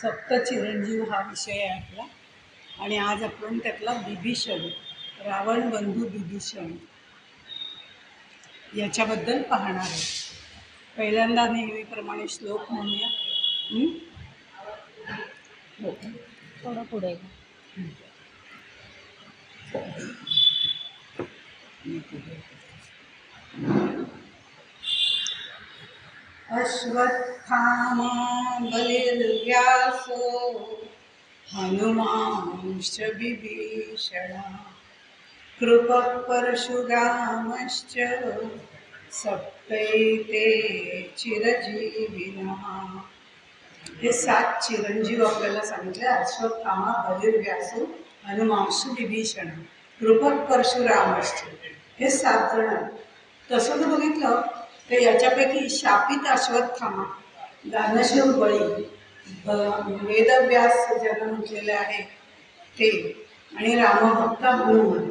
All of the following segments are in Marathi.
सप्तचिरंजीव हा विषय आहे आपला आणि आज आपण त्यातला विभीषण, रावण बंधू विभीषण याच्याबद्दल पाहणार आहे. पहिल्यांदा नेहमीप्रमाणे श्लोक म्हणूया. हो, थोडं पुढे. अश्वत्थामा बलिर्व्यासो हनुमांश्च विभीषणा कृपः परशुरामश्च सप्तैते चिरजीविनः. हे 7 चिरंजीव आपल्याला सांगितले. अश्वत्थामा बलिर्व्यासो हनुमांश्च विभीषण कृपः परशुरामश्च, हे 7 जण. तसं जर बघितलं तर याच्यापैकी शापित अश्वत्थामा, दानशूर बळी, वेदव्यास ज्यांना म्हटलेले आहे ते, आणि रामभक्त हनुमान,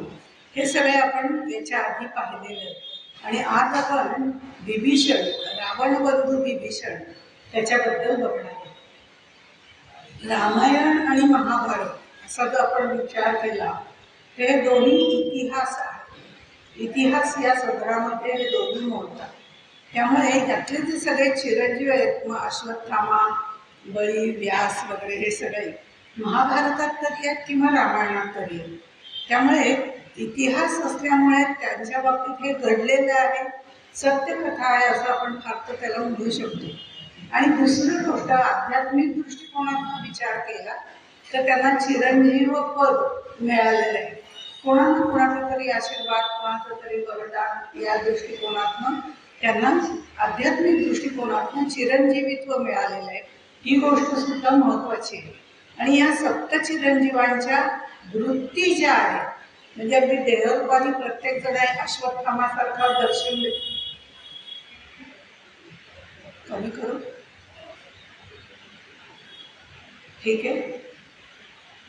हे सगळे आपण याच्या आधी पाहिलेले. आणि आज आपण विभीषण, रावण बंधू विभीषण त्याच्याबद्दल बघणार आहे. रामायण आणि महाभारत असा जर आपण विचार केला तर हे दोन्ही इतिहास आहेत. इतिहास या सदरामध्ये हे दोन्ही मोडतात. त्यामुळे यातले जे सगळे चिरंजीव आहेत, मग अश्वत्थामा, बळी, व्यास वगैरे, हे सगळे महाभारतात तरी आहेत किंवा रामायणात तरी आहेत. त्यामुळे इतिहास असल्यामुळे त्यांच्या बाबतीत हे घडलेलं आहे, सत्यकथा आहे असं आपण फार त्याला म्हणू शकतो. आणि दुसरी गोष्ट, आध्यात्मिक दृष्टिकोनातून विचार केला तर त्यांना चिरंजीव पद मिळालेलं आहे. कोणाला कोणाचा तरी आशीर्वाद, कोणाचं तरी वरदान, या दृष्टिकोनातून त्यांना आध्यात्मिक दृष्टिकोनातून चिरंजीवित्व मिळालेलं आहे. ही गोष्ट सुद्धा महत्त्वाची आहे. आणि या सप्तचिरंजीवांच्या वृत्ती ज्या आहेत, म्हणजे अगदी देहरूपाने प्रत्येक जण अश्वत्थामासारखा दर्शन देतो. कमी करू, ठीक आहे.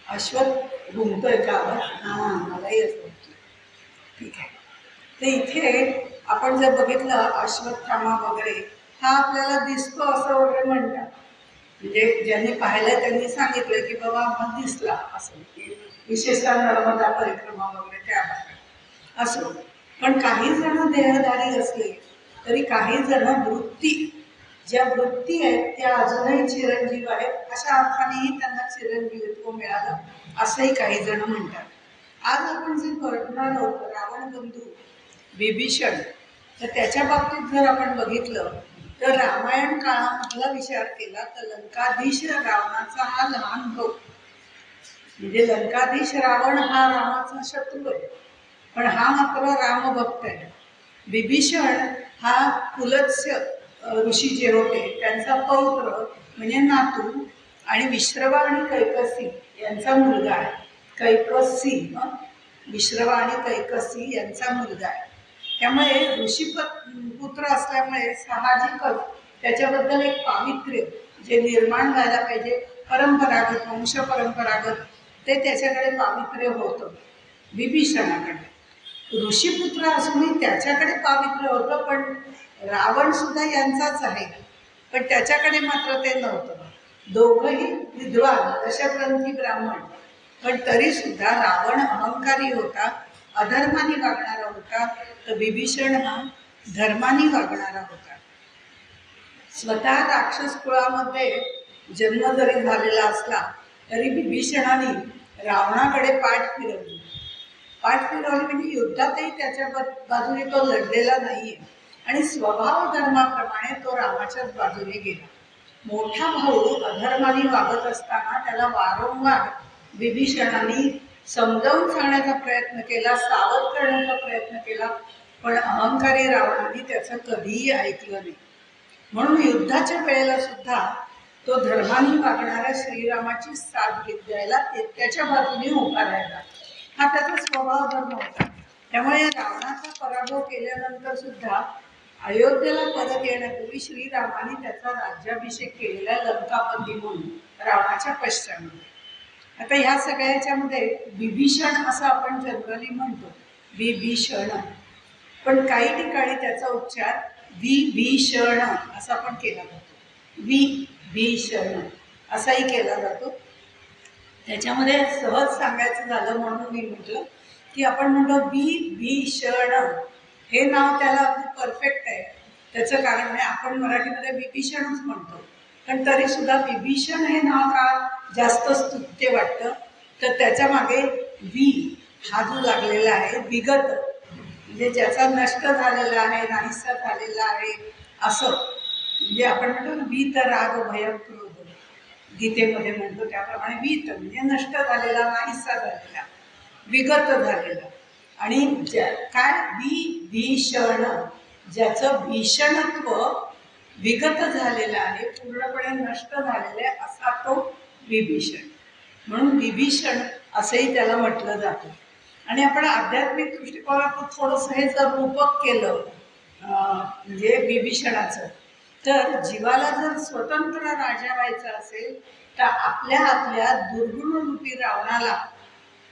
अश्वत्थ घुमतोय का आवाज? हां, मलाही असं वाटतं. ठीक आहे. तर इथे आपण जर बघितलं अश्वत्थामा वगैरे, हा आपल्याला दिसतो असं वगैरे म्हणतात. म्हणजे ज्यांनी पाहिलं त्यांनी सांगितलं की बाबा हा दिसला असं, विशेषतः नर्मदा परिक्रमा वगैरे त्या भागात असो. पण काही जण देहधारी असले तरी काही जण वृत्ती, ज्या वृत्ती आहेत त्या अजूनही चिरंजीव आहेत, अशा अर्थानेही त्यांना चिरंजीवित्व मिळालं असंही काही जण म्हणतात. आज आपण जे बघणार आहोत रावण बंधू विभीषण, तर त्याच्या बाबतीत जर आपण बघितलं तर रामायण काळामधला विचार केला तर लंकाधीश रावणाचा हा लहान भाऊ, म्हणजे लंकाधीश रावण हा रामाचा शत्रू आहे, पण हा मात्र रामभक्त आहे. विभीषण हा पुलत्स्य ऋषी जे होते त्यांचा पौत्र म्हणजे नातू, आणि विश्रवा आणि कैकसी यांचा मुलगा आहे. कैकसी, विश्रवा आणि कैकसी यांचा मुलगा आहे. त्यामुळे ऋषीपुत्र असल्यामुळे साहजिकच त्याच्याबद्दल एक पावित्र्य जे निर्माण व्हायला पाहिजे, परंपरागत, वंश परंपरागत, ते त्याच्याकडे पावित्र्य होतं. विभीषणाकडे ऋषीपुत्र असूनही त्याच्याकडे पावित्र्य होतं, पण रावण सुद्धा यांचाच आहे, पण त्याच्याकडे मात्र ते नव्हतं. दोघंही विद्वान, दशग्रंथी ब्राह्मण, पण तरी सुद्धा रावण अहंकारी होता, अधर्माने वागणारा होता, तर विभीषण हा धर्माने वागणारा होता. स्वतः राक्षस कुळामध्ये जन्म जरी झालेला असला तरी विभीषणाने रावणाकडे पाठ फिरवली. पाठ फिरवली म्हणजे युद्धातही त्याच्या बाजूने तो लढलेला नाहीये, आणि स्वभाव धर्माप्रमाणे तो रामाच्याच बाजूने गेला. मोठा भाऊ अधर्माने वागत असताना त्याला वारंवार विभीषणाने समजावून सांगण्याचा प्रयत्न केला, सावध करण्याचा प्रयत्न केला, पण अहंकारी रावणाने त्याचं कधीही ऐकलं नाही. म्हणून युद्धाच्या वेळेला सुद्धा तो धर्माने वागणाऱ्या श्रीरामाची साथ घेत द्यायला, त्याच्या बाजूने उभा राहिला. हा त्याचा स्वभाव धर्म होता. त्यामुळे रावणाचा पराभव केल्यानंतर सुद्धा अयोध्येला परत येण्यापूर्वी श्रीरामाने त्याचा राज्याभिषेक केलेला लंकापती म्हणून रावणाच्या पश्चामध्ये. आता ह्या सगळ्याच्यामध्ये विभीषण असं आपण जनरली म्हणतो, विभीषण, पण काही ठिकाणी त्याचा उच्चार विभीषण असा पण केला जातो. विभीषण असाही केला जातो. त्याच्यामध्ये सहज सांगायचं झालं म्हणून मी म्हटलं की आपण म्हणतो विभीषण हे नाव त्याला अगदी परफेक्ट आहे. त्याचं कारण म्हणजे आपण मराठीमध्ये विभीषणच म्हणतो, पण तरी सुद्धा विभीषण हे नाव का जास्त स्तुत्य वाटतं, तर त्याच्या मागे हा जो लागलेला आहे विगत, म्हणजे ज्याचा नष्ट झालेला आहे, नाहीसा झालेला आहे असं. म्हणजे आपण म्हणतो ना वीत राग भय क्रोध, गीतेमध्ये म्हणतो त्याप्रमाणे वीत म्हणजे नष्ट झालेला, नाहीसा झालेला, विगत झालेला. आणि काय विभीषण, ज्याचं भीषणत्व विगत झालेलं आहे, पूर्णपणे नष्ट झालेलं आहे, असा तो विभीषण. म्हणून विभीषण असंही त्याला म्हटलं जातं. आणि आपण आध्यात्मिक दृष्टिकोनातून थोडंसं हे जर रूपक केलं म्हणजे विभीषणाचं, तर जीवाला जर स्वतंत्र राजा व्हायचं असेल तर आपल्या आतल्या दुर्गुण रूपी रावणाला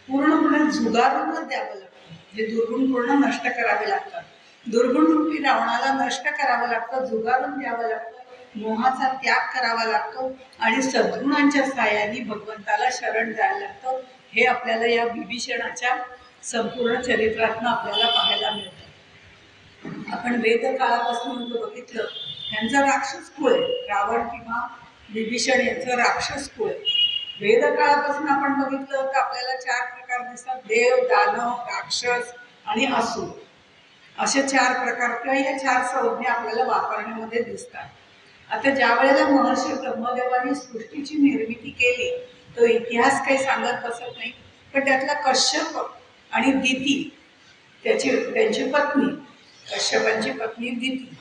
पूर्णपणे झुगारूनच द्यावं लागतं. हे दुर्गुण पूर्ण नष्ट करावे लागतात. दुर्गुण रूपी रावणाला नष्ट करावं लागतं, झुगारून द्यावं लागतं, मोहाचा त्याग करावा लागतो आणि सद्गुणांच्या साहाय्याने भगवंताला शरण जायला लागतं. हे आपल्याला या विभीषणाच्या संपूर्ण चरित्रातनं आपल्याला पाहायला मिळतं. आपण वेद काळापासून बघितलं, यांचं राक्षस कुळ आहे, रावण किंवा विभीषण यांचं राक्षस कुळ आहे. वेद काळापासून आपण बघितलं तर आपल्याला 4 प्रकार दिसतात: देव, दानव, राक्षस आणि असुर, असे 4 प्रकार किंवा या 4 संज्ञा आपल्याला वापरण्यामध्ये दिसतात. आता ज्या वेळेला महर्षी ब्रह्मदेवानी सृष्टीची निर्मिती केली, तो इतिहास काही सांगत बसत नाही, पण त्यातला कश्यप आणि दिती, त्यांची पत्नी, कश्यपांची पत्नी दिती,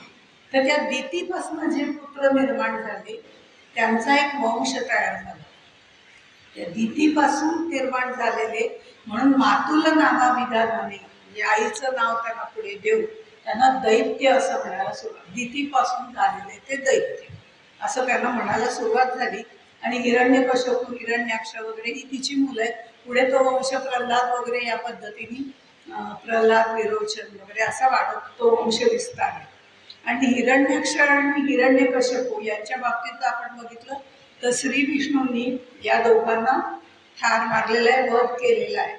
तर त्या दितीपासून जे पुत्र निर्माण झाले त्यांचा एक वंश तयार झाला. त्या दितीपासून निर्माण झालेले म्हणून मातुल नावा विधानाने, म्हणजे आईचं नाव त्यांना पुढे देऊ, त्यांना दैत्य असं म्हणायला सुरुवात, दितीपासून झालेले ते दैत्य असं त्यांना म्हणायला सुरुवात झाली. आणि हिरण्यकश्यपू, हिरण्याक्ष वगैरे ही तिची मुलं आहेत. पुढे तो वंश प्रल्हाद वगैरे या पद्धतीने प्रल्हाद, विरोचन वगैरे असा वाढत तो वंश विस्तार आहे. आणि हिरण्याक्ष आणि हिरण्यकश्यपू यांच्या बाबतीत आपण बघितलं तर श्री विष्णूंनी या दोघांना ठार मारलेला आहे, वध केलेला आहे.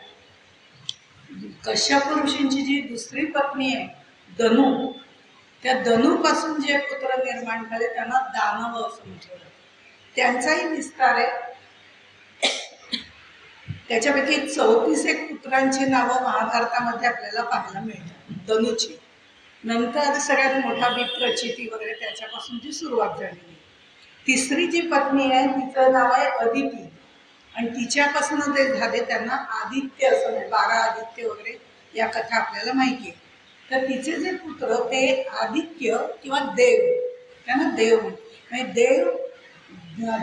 कश्यप ऋषींची जी दुसरी पत्नी आहे धनु, त्या धनुपासून जे पुत्र निर्माण झाले त्यांना दानव असं म्हटलं जातं. त्यांचाही विस्तार आहे. त्याच्यापैकी 34 पुत्रांची नावं महाभारतामध्ये आपल्याला पाहायला मिळतात धनुची. नंतर सगळ्यात मोठा विप्रचिती वगैरे त्याच्यापासून ती सुरुवात झालेली. तिसरी जी पत्नी आहे तिचं नाव आहे अदिती, आणि तिच्यापासून ते झाले त्यांना आदित्य असं म्हणजे 12 आदित्य वगैरे या कथा आपल्याला माहिती आहे. तर तिचे जे पुत्र ते आदित्य किंवा देव, त्यांना देव म्हणजे देव,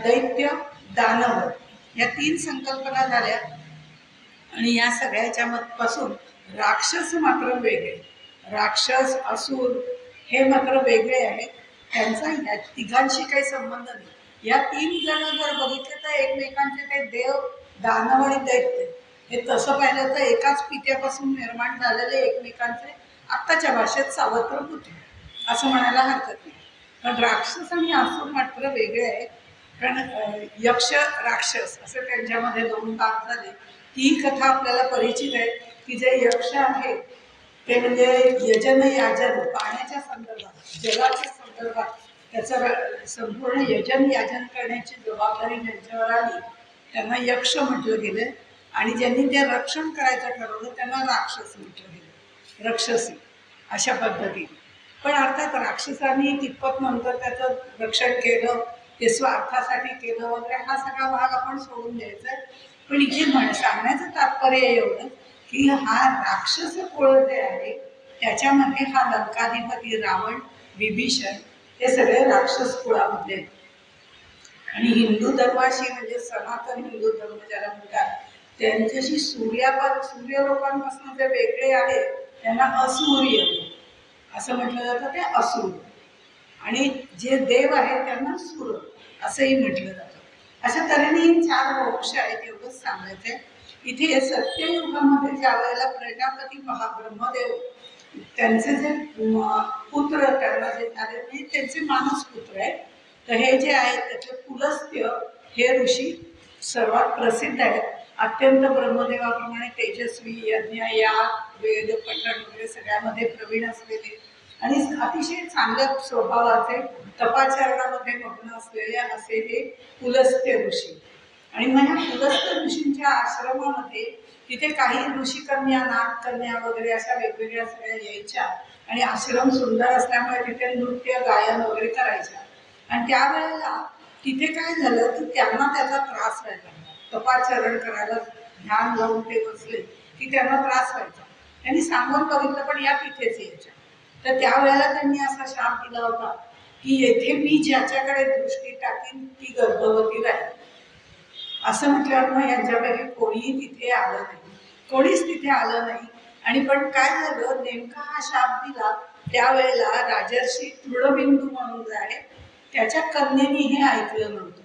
दैत्य, दानव या 3 संकल्पना झाल्या. आणि या सगळ्याच्या पासून राक्षस मात्र वेगळे, राक्षस असुर हे मात्र वेगळे आहेत. त्यांचा या तिघांशी काही संबंध नाही. या 3 जण जर बघितले तर एकमेकांचे ते देव, दानव आणि दैत्य हे तसं पाहिलं तर एकाच पित्यापासून निर्माण झालेले एकमेकांचे आत्ताच्या भाषेत सावत्र होते असं म्हणायला हरकत नाही. पण राक्षस आणि असुर मात्र वेगळे आहेत. कारण यक्ष राक्षस असं त्यांच्यामध्ये 2 भाग झाले. ही कथा आपल्याला परिचित आहे की जे यक्ष आहे ते म्हणजे यजन याजन, पाण्याच्या संदर्भात, जलाच्या संदर्भात त्याचं संपूर्ण यजन याजन करण्याची जबाबदारी ज्यांच्यावर आली त्यांना यक्ष म्हटलं गेलं. आणि ज्यांनी ते रक्षण करायचं ठरवलं त्यांना राक्षस म्हटलं गेलं, रक्षसी अशा पद्धतीने. पण अर्थात राक्षसांनी तितपत नंतर त्याचं रक्षण केलं, ते स्वार्थासाठी केलं वगैरे हा सगळा भाग आपण सोडून द्यायचा आहे. पण इथे सांगण्याचं तात्पर्य एवढं की हा राक्षस कुळ जे आहे त्याच्यामध्ये हा लंकाधिपती रावण, विभीषण हे सगळे राक्षस कुळामधले. आणि हिंदू धर्माशी म्हणजे सनातन हिंदू धर्म ज्याला म्हणतात त्यांच्याशी सूर्य लोकांपासून जे वेगळे आहे त्यांना असूर्य असं म्हटलं जातं, ते असुर. आणि जे देव आहेत त्यांना सुर असंही म्हटलं जातं. अशा तऱ्हेने 4 वंश आहेत एवढंच सांगायचं आहे. इथे सत्ययुगामध्ये ज्या वेळेला प्रजापती ब्रह्मदेव त्यांचे जे पुत्र त्यांना जे झाले म्हणजे त्यांचे मानस पुत्र आहेत, तर हे जे आहेत त्याचे पुलस्त्य हे ऋषी सर्वात प्रसिद्ध आहेत. अत्यंत ब्रह्मदेवाप्रमाणे तेजस्वी, यज्ञ, याग, वेद, पठण वगैरे सगळ्यामध्ये प्रवीण असलेले आणि अतिशय चांगल्या स्वभावाचे, तपाचरणामध्ये मग्न असलेले असे हे पुलस्त्य ऋषी. आणि मग ह्या पुलस्त्य ऋषींच्या आश्रमामध्ये तिथे काही ऋषिकन्या, नागकन्या वगैरे अशा वेगवेगळ्या सगळ्या यायच्या आणि आश्रम सुंदर असल्यामुळे तिथे नृत्य, गायन वगैरे करायच्या. आणि त्यावेळेला तिथे काय झालं की त्यांना त्याचा त्रास व्हायचा. तपाचरण करायला ध्यान लावून ते बसले की त्यांना त्रास व्हायचा. त्यांनी सांगून बघितलं पण या तिथेच यायच्या. तर त्यावेळेला त्यांनी असा शाप दिला होता की येथे मी ज्याच्याकडे दृष्टी टाकीन ती गर्भवती राहील. असं म्हटल्यावर मग यांच्यापैकी कोणीही तिथे आलं नाही, कोणीच तिथे आलं नाही. आणि पण काय झालं, नेमका हा शाप दिला त्यावेळेला राजर्षी तृणबिंदू म्हणून आहे त्याच्या कन्येने हे ऐकलं नव्हतं.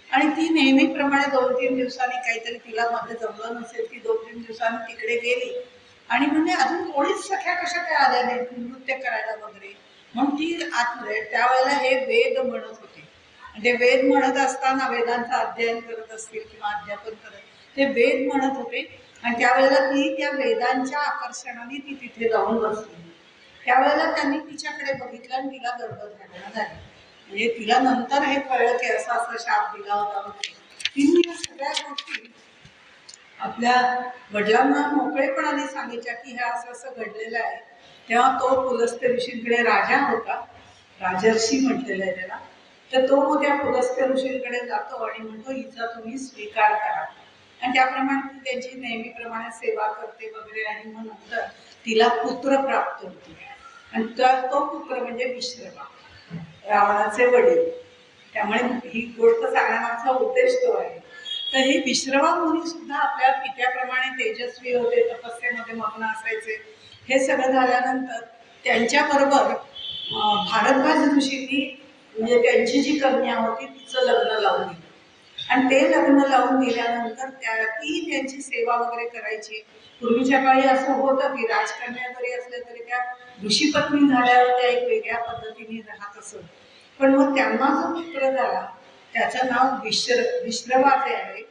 आणि ती नेहमीप्रमाणे 2-3 दिवसांनी काहीतरी तिला मध्ये जमलं नसेल, ती 2-3 दिवसांनी तिकडे गेली आणि म्हणजे अजून कोणीच सख्या कशा काय आल्या नाही नृत्य करायला वगैरे. म्हणून ती आतमध्ये त्यावेळेला हे वेद म्हणत होते. ते वेद म्हणत असताना वेदांचं अध्ययन करत असतील किंवा अध्यापन करत ते वेद म्हणत होते. आणि त्यावेळेला ती त्या वेदांच्या आकर्षणाने ती तिथे जाऊन बसली. त्यावेळेला त्यांनी तिच्याकडे बघितलं आणि तिला गर्भधारणा झाली. म्हणजे तिला नंतर हे कळलं की असा असा शाप दिला होता. तिने या सगळ्या गोष्टी आपल्या वडिलांना मोकळेपणाने सांगितल्या की हे असं असं घडलेलं आहे. तेव्हा तो पुलस्त्य ऋषींकडे राजा होता, राजर्षी म्हटलेलं आहे त्याला. तर तो त्या पुलस्त्य ऋषींकडे जातो आणि म्हणतो हिचा तुम्ही स्वीकार करा. आणि त्याप्रमाणे ती त्यांची नेहमीप्रमाणे सेवा करते वगैरे. आणि मग नंतर तिला पुत्र प्राप्त होतो. आणि तो पुत्र म्हणजे विश्रवा, रावणाचे वडील. त्यामुळे ही गोष्ट सांगण्यामागचा उद्देश तो आहे. तर हे विश्रवा मुनी सुद्धा आपल्या पित्याप्रमाणे तेजस्वी होते, तपस्येमध्ये मग्न असायचे. हे सगळं झाल्यानंतर त्यांच्याबरोबर भारद्वाज ऋषींनी म्हणजे त्यांची जी कन्या होती तिचं लग्न लावून दिलं. आणि ते लग्न लावून दिल्यानंतर ती त्यांची सेवा वगैरे करायची. पूर्वीच्या काळी असं होतं की राजकन्या जरी असल्या तरी त्या ऋषीपत्नी झाल्यावर त्या एक वेगळ्या पद्धतीने राहत असत. पण मग त्यांना जो पुत्र झाला त्याचं नाव विश्रवाचे आहे.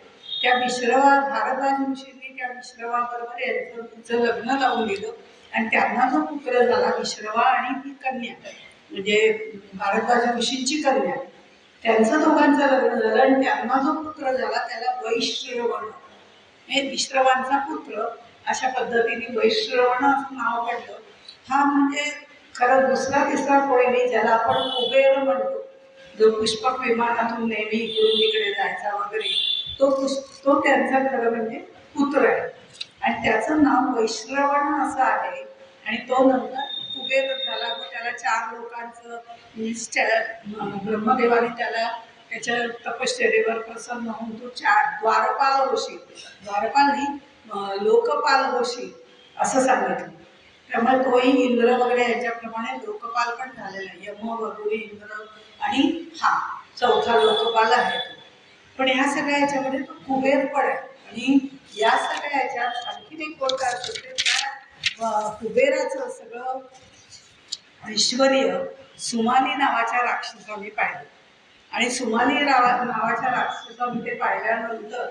त्या विश्रवा भारद्वाज ऋषींनी त्या विश्रवाबरोबर यांचं तिचं लग्न लावून दिलं. आणि त्यांना जो पुत्र झाला विश्रवा आणि ती कन्या म्हणजे भारद्वाज ऋषींची कन्या, त्यांचं दोघांचं लग्न झालं. आणि त्यांना जो पुत्र झाला त्याला वैश्रवण, हे विश्रवांचा पुत्र, अशा पद्धतीने वैश्रवण असं नाव पडलं. हा म्हणजे खरं दुसरा तिसरा कोणी नाही, ज्याला आपण कुबेर म्हणतो, जो पुष्पक विमानातून नेहमी इकडून तिकडे जायचा वगैरे, तो त्यांचा खरं म्हणजे पुत्र आहे. आणि त्याचं नाव वैश्रवण असं आहे. आणि तो नंतर कुबेर झाला. व त्याला 4 लोकांचं ब्रह्मदेवाने त्याला त्याच्या तपश्चर्येवर प्रसन्न होऊन तो द्वारपाल होशील, द्वारपाल नाही लोकपाल होशील असं सांगितलं. त्यामुळे तोही इंद्र वगैरे याच्याप्रमाणे लोकपाल पण झालेला आहे. यम, वरुण, इंद्र आणि हा 4था लोकपाल आहे तो. पण ह्या सगळ्या याच्यामध्ये तो कुबेर पण आहे. आणि या सगळ्या याच्यात आणखीन एक गोष्ट असते, त्या कुबेराचं सगळं ऐश्वर्य सुमाली नावाच्या राक्षसाने पाहिलं. आणि सुमाली नावाच्या राक्षसाने ते पाहिल्यानंतर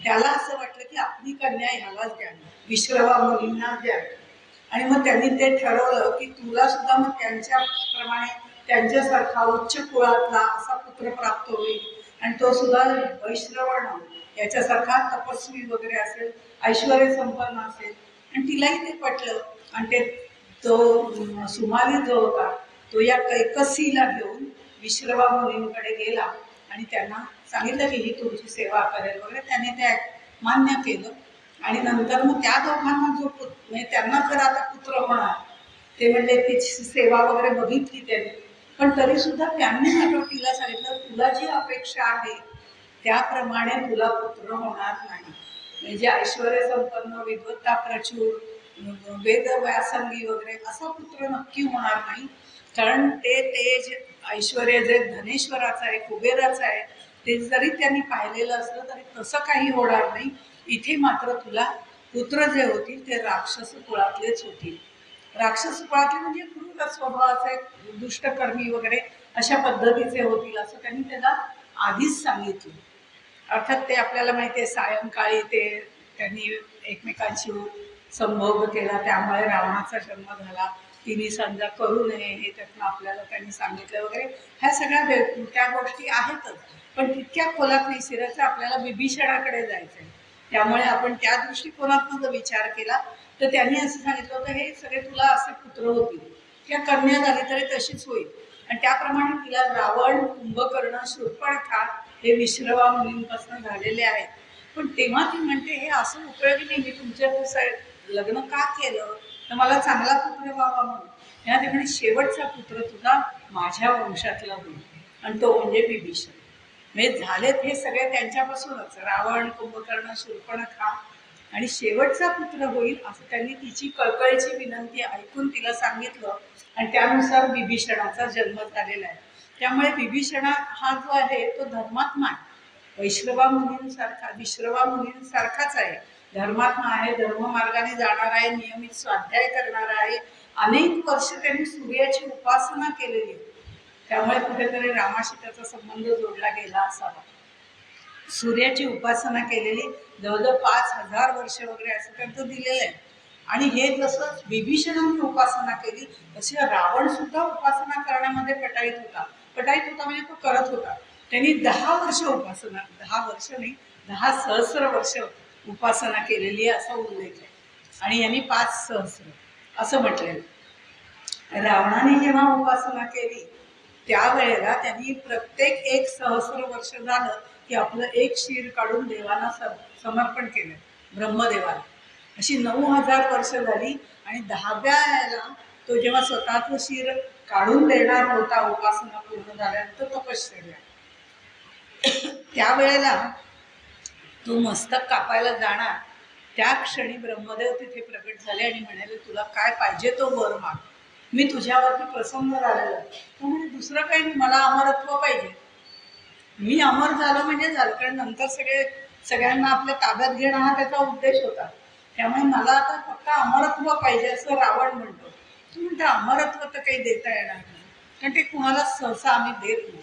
त्याला असं वाटलं की आपली कन्या ह्यालाच द्यावी, विश्रवा मुलींना द्यावी. आणि मग त्यांनी ते ठरवलं की तुला सुद्धा मग त्यांच्याप्रमाणे त्यांच्यासारखा उच्च कुळातला असा पुत्र प्राप्त होईल. आणि तो सुद्धा वैश्रवण याच्यासारखा तपस्वी वगैरे असेल, ऐश्वर्य संपन्न असेल. आणि तिलाही ते पटलं. आणि ते तो सुमाली जो होता तो या कैकसीला घेऊन विश्रवा मुलींकडे गेला आणि त्यांना सांगितलं की ही तुमची सेवा करेल वगैरे. त्याने ते मान्य केलं. आणि नंतर मग त्या दोघांना जो म्हणजे त्यांना जर आता पुत्र होणार, ते म्हणजे तिची सेवा वगैरे बघितली त्यांनी. पण तरी सुद्धा त्यांनी मात्र तिला सांगितलं तुला जी अपेक्षा आहे त्याप्रमाणे तुला पुत्र होणार नाही. म्हणजे ऐश्वर्य संपन्न, विद्वत्ता प्रचूर, वेद व्यासंगी वगैरे असा पुत्र नक्की होणार नाही. कारण ते तेज ऐश्वर्य जे धनेश्वराचं आहे, कुबेराचं आहे, ते जरी त्यांनी पाहिलेलं असलं तरी तसं काही होणार नाही. इथे मात्र तुला पुत्र जे होतील ते राक्षस कुळातलेच होतील. राक्षस कुळातले म्हणजे क्रूर स्वभावाचे, दुष्टकर्मी वगैरे अशा पद्धतीचे होतील असं त्यांनी त्याला आधीच सांगितलं. अर्थात ते आपल्याला माहिती आहे, सायंकाळी ते त्यांनी एकमेकांशी संभोग केला, त्यामुळे रावणाचा जन्म झाला. तिन्ही संजा करू नये हे त्यातनं आपल्याला त्यांनी सांगितलं वगैरे. ह्या सगळ्या त्या गोष्टी आहेतच, पण तितक्या खोलात नाही शिरायचं. आपल्याला विभीषणाकडे जायचं आहे, त्यामुळे आपण त्या दृष्टिकोनातून जर विचार केला तर त्यांनी असं सांगितलं होतं, हे सगळे तुला असे पुत्र होतील किंवा कन्या झाली तरी तशीच होईल. आणि त्याप्रमाणे तिला रावण, कुंभकर्ण, शूर्पणखा हे विश्रवा मुलींपासून झालेले आहेत. पण तेव्हा ती म्हणते, हे असं उपयोगी नाही, मी तुमच्या लग्न का केलं तर मला चांगला पुत्र व्हावा म्हणून. ह्या ठिकाणी शेवटचा पुत्र तुझा माझ्या वंशातला होईल, आणि तो म्हणजे विभीषण. म्हणजे झालेत हे सगळे त्यांच्यापासूनच, रावण, कुंभकर्ण, शूर्पणखा, आणि शेवटचा पुत्र होईल असं त्यांनी तिची कळकळीची विनंती ऐकून तिला सांगितलं. आणि त्यानुसार विभीषणाचा जन्म झालेला आहे. त्यामुळे विभीषणा हा जो आहे तो धर्मात्मा आहे, वैश्रवा मुनींसारखा, विश्रवा मुनींसारखाच आहे. धर्मात्मा आहे, धर्ममार्गाने जाणार आहे, नियमित स्वाध्याय करणार आहे. अनेक वर्ष त्यांनी सूर्याची उपासना केलेली आहे, त्यामुळे कुठेतरी रामाशी त्याचा संबंध जोडला गेला असावा. सूर्याची उपासना केलेली, जवळजवळ 5000 वर्ष वगैरे असं त्यांचं दिलेलं आहे. आणि हे जसं विभीषणाने उपासना केली तसे रावण सुद्धा उपासना करण्यामध्ये पटाईत होता. पटाईत होता म्हणजे तो करत होता. त्यांनी 10 वर्ष उपासना, 10 वर्ष नाही, 10 सहस्र वर्ष उपासना केलेली आहे असा उल्लेख आहे. आणि यांनी 5 सहस्र असं म्हटलेलं. रावणाने जेव्हा उपासना केली त्यावेळेला त्यांनी प्रत्येक 1 सहस्र वर्ष झालं की आपलं एक शीर काढून देवांना समर्पण केलं, ब्रह्मदेवाला. अशी 9000 वर्ष झाली. आणि 10व्या याला तो जेव्हा स्वतःचं शीर काढून देणार होता उपासना पूर्ण झाल्यानंतर तपश्चर्या, त्यावेळेला तो मस्तक कापायला जाणार, त्या क्षणी ब्रह्मदेव तिथे प्रकट झाले आणि म्हणाले, तुला काय पाहिजे तो वर माग, मी तुझ्यावरती प्रसन्न झालेलो आहे. तो म्हणजे दुसरं काही नाही, मला अमरत्व पाहिजे. मी अमर झालो म्हणजे झालं, कारण नंतर सगळ्यांना आपल्या ताब्यात घेणं हा त्याचा उद्देश होता. त्यामुळे मला आता फक्त अमरत्व पाहिजे असं रावण म्हणतो. तू म्हणतो अमरत्व तर काही देता येणार नाही, कारण ते कुणाला सहसा आम्ही देत नाही.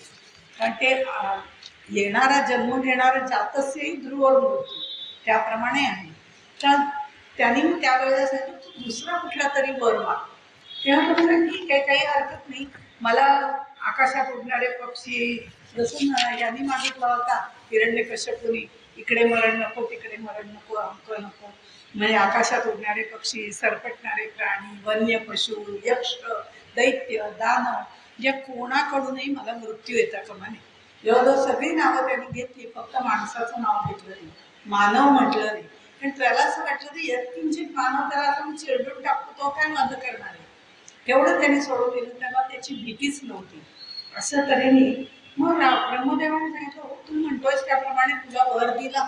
कारण ते येणारा जन्म घेणारा जातस्य ध्रुव मृत्यू त्याप्रमाणे आहे. तर त्यांनी मग त्यावेळेला सांगितलं, तू दुसरा कुठला तरी वर माग. तेव्हा तो म्हणाला, ठीक आहे, काही हरकत नाही, मला आकाशात उडणारे पक्षी, जसं यांनी मागितला होता हिरण्यकश्यपूनी, इकडे मरण नको, तिकडे मरण नको, अंक नको. म्हणजे आकाशात उडणारे पक्षी, सरपटणारे प्राणी, वन्य पशु, यक्ष, दैत्य, दानव, या कोणाकडूनही मला मृत्यू येता कामा नये. जवळजवळ सगळी नावं त्यांनी घेतली, फक्त माणसाचं नाव घेतलं नाही, मानव म्हटलं नाही. पण त्याला असं वाटलं की यत्किंचित मानव, त्याला आपण चिरडून टाकतो, तो काय मदत करणार आहे, तेवढं त्यांनी सोडून दिलं. त्याला त्याची भीतीच नव्हती. असं तऱ्हेने मग ब्रह्मदेवाने सांगितलं, तू म्हणतोयस त्याप्रमाणे तुला वर दिला,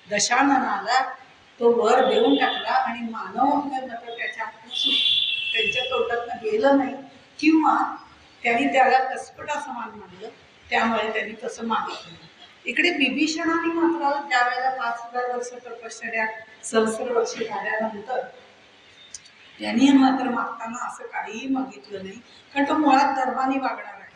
दशाननाला तो वर देऊन टाकला. आणि मानव मात्र त्याच्यापासून त्यांच्या तोंडातनं गेलं नाही, किंवा त्यांनी त्याला कसपट असं मानलं, त्यामुळे त्यांनी तसं मागितलं. इकडे विभीषणाने मात्र त्यावेळेला 5000 वर्ष तपश्चर्या, सहस्र वर्ष झाल्यानंतर त्यांनी मात्र मागताना असं काहीही मागितलं नाही, कारण तो मुळात धर्माने वागणार आहे.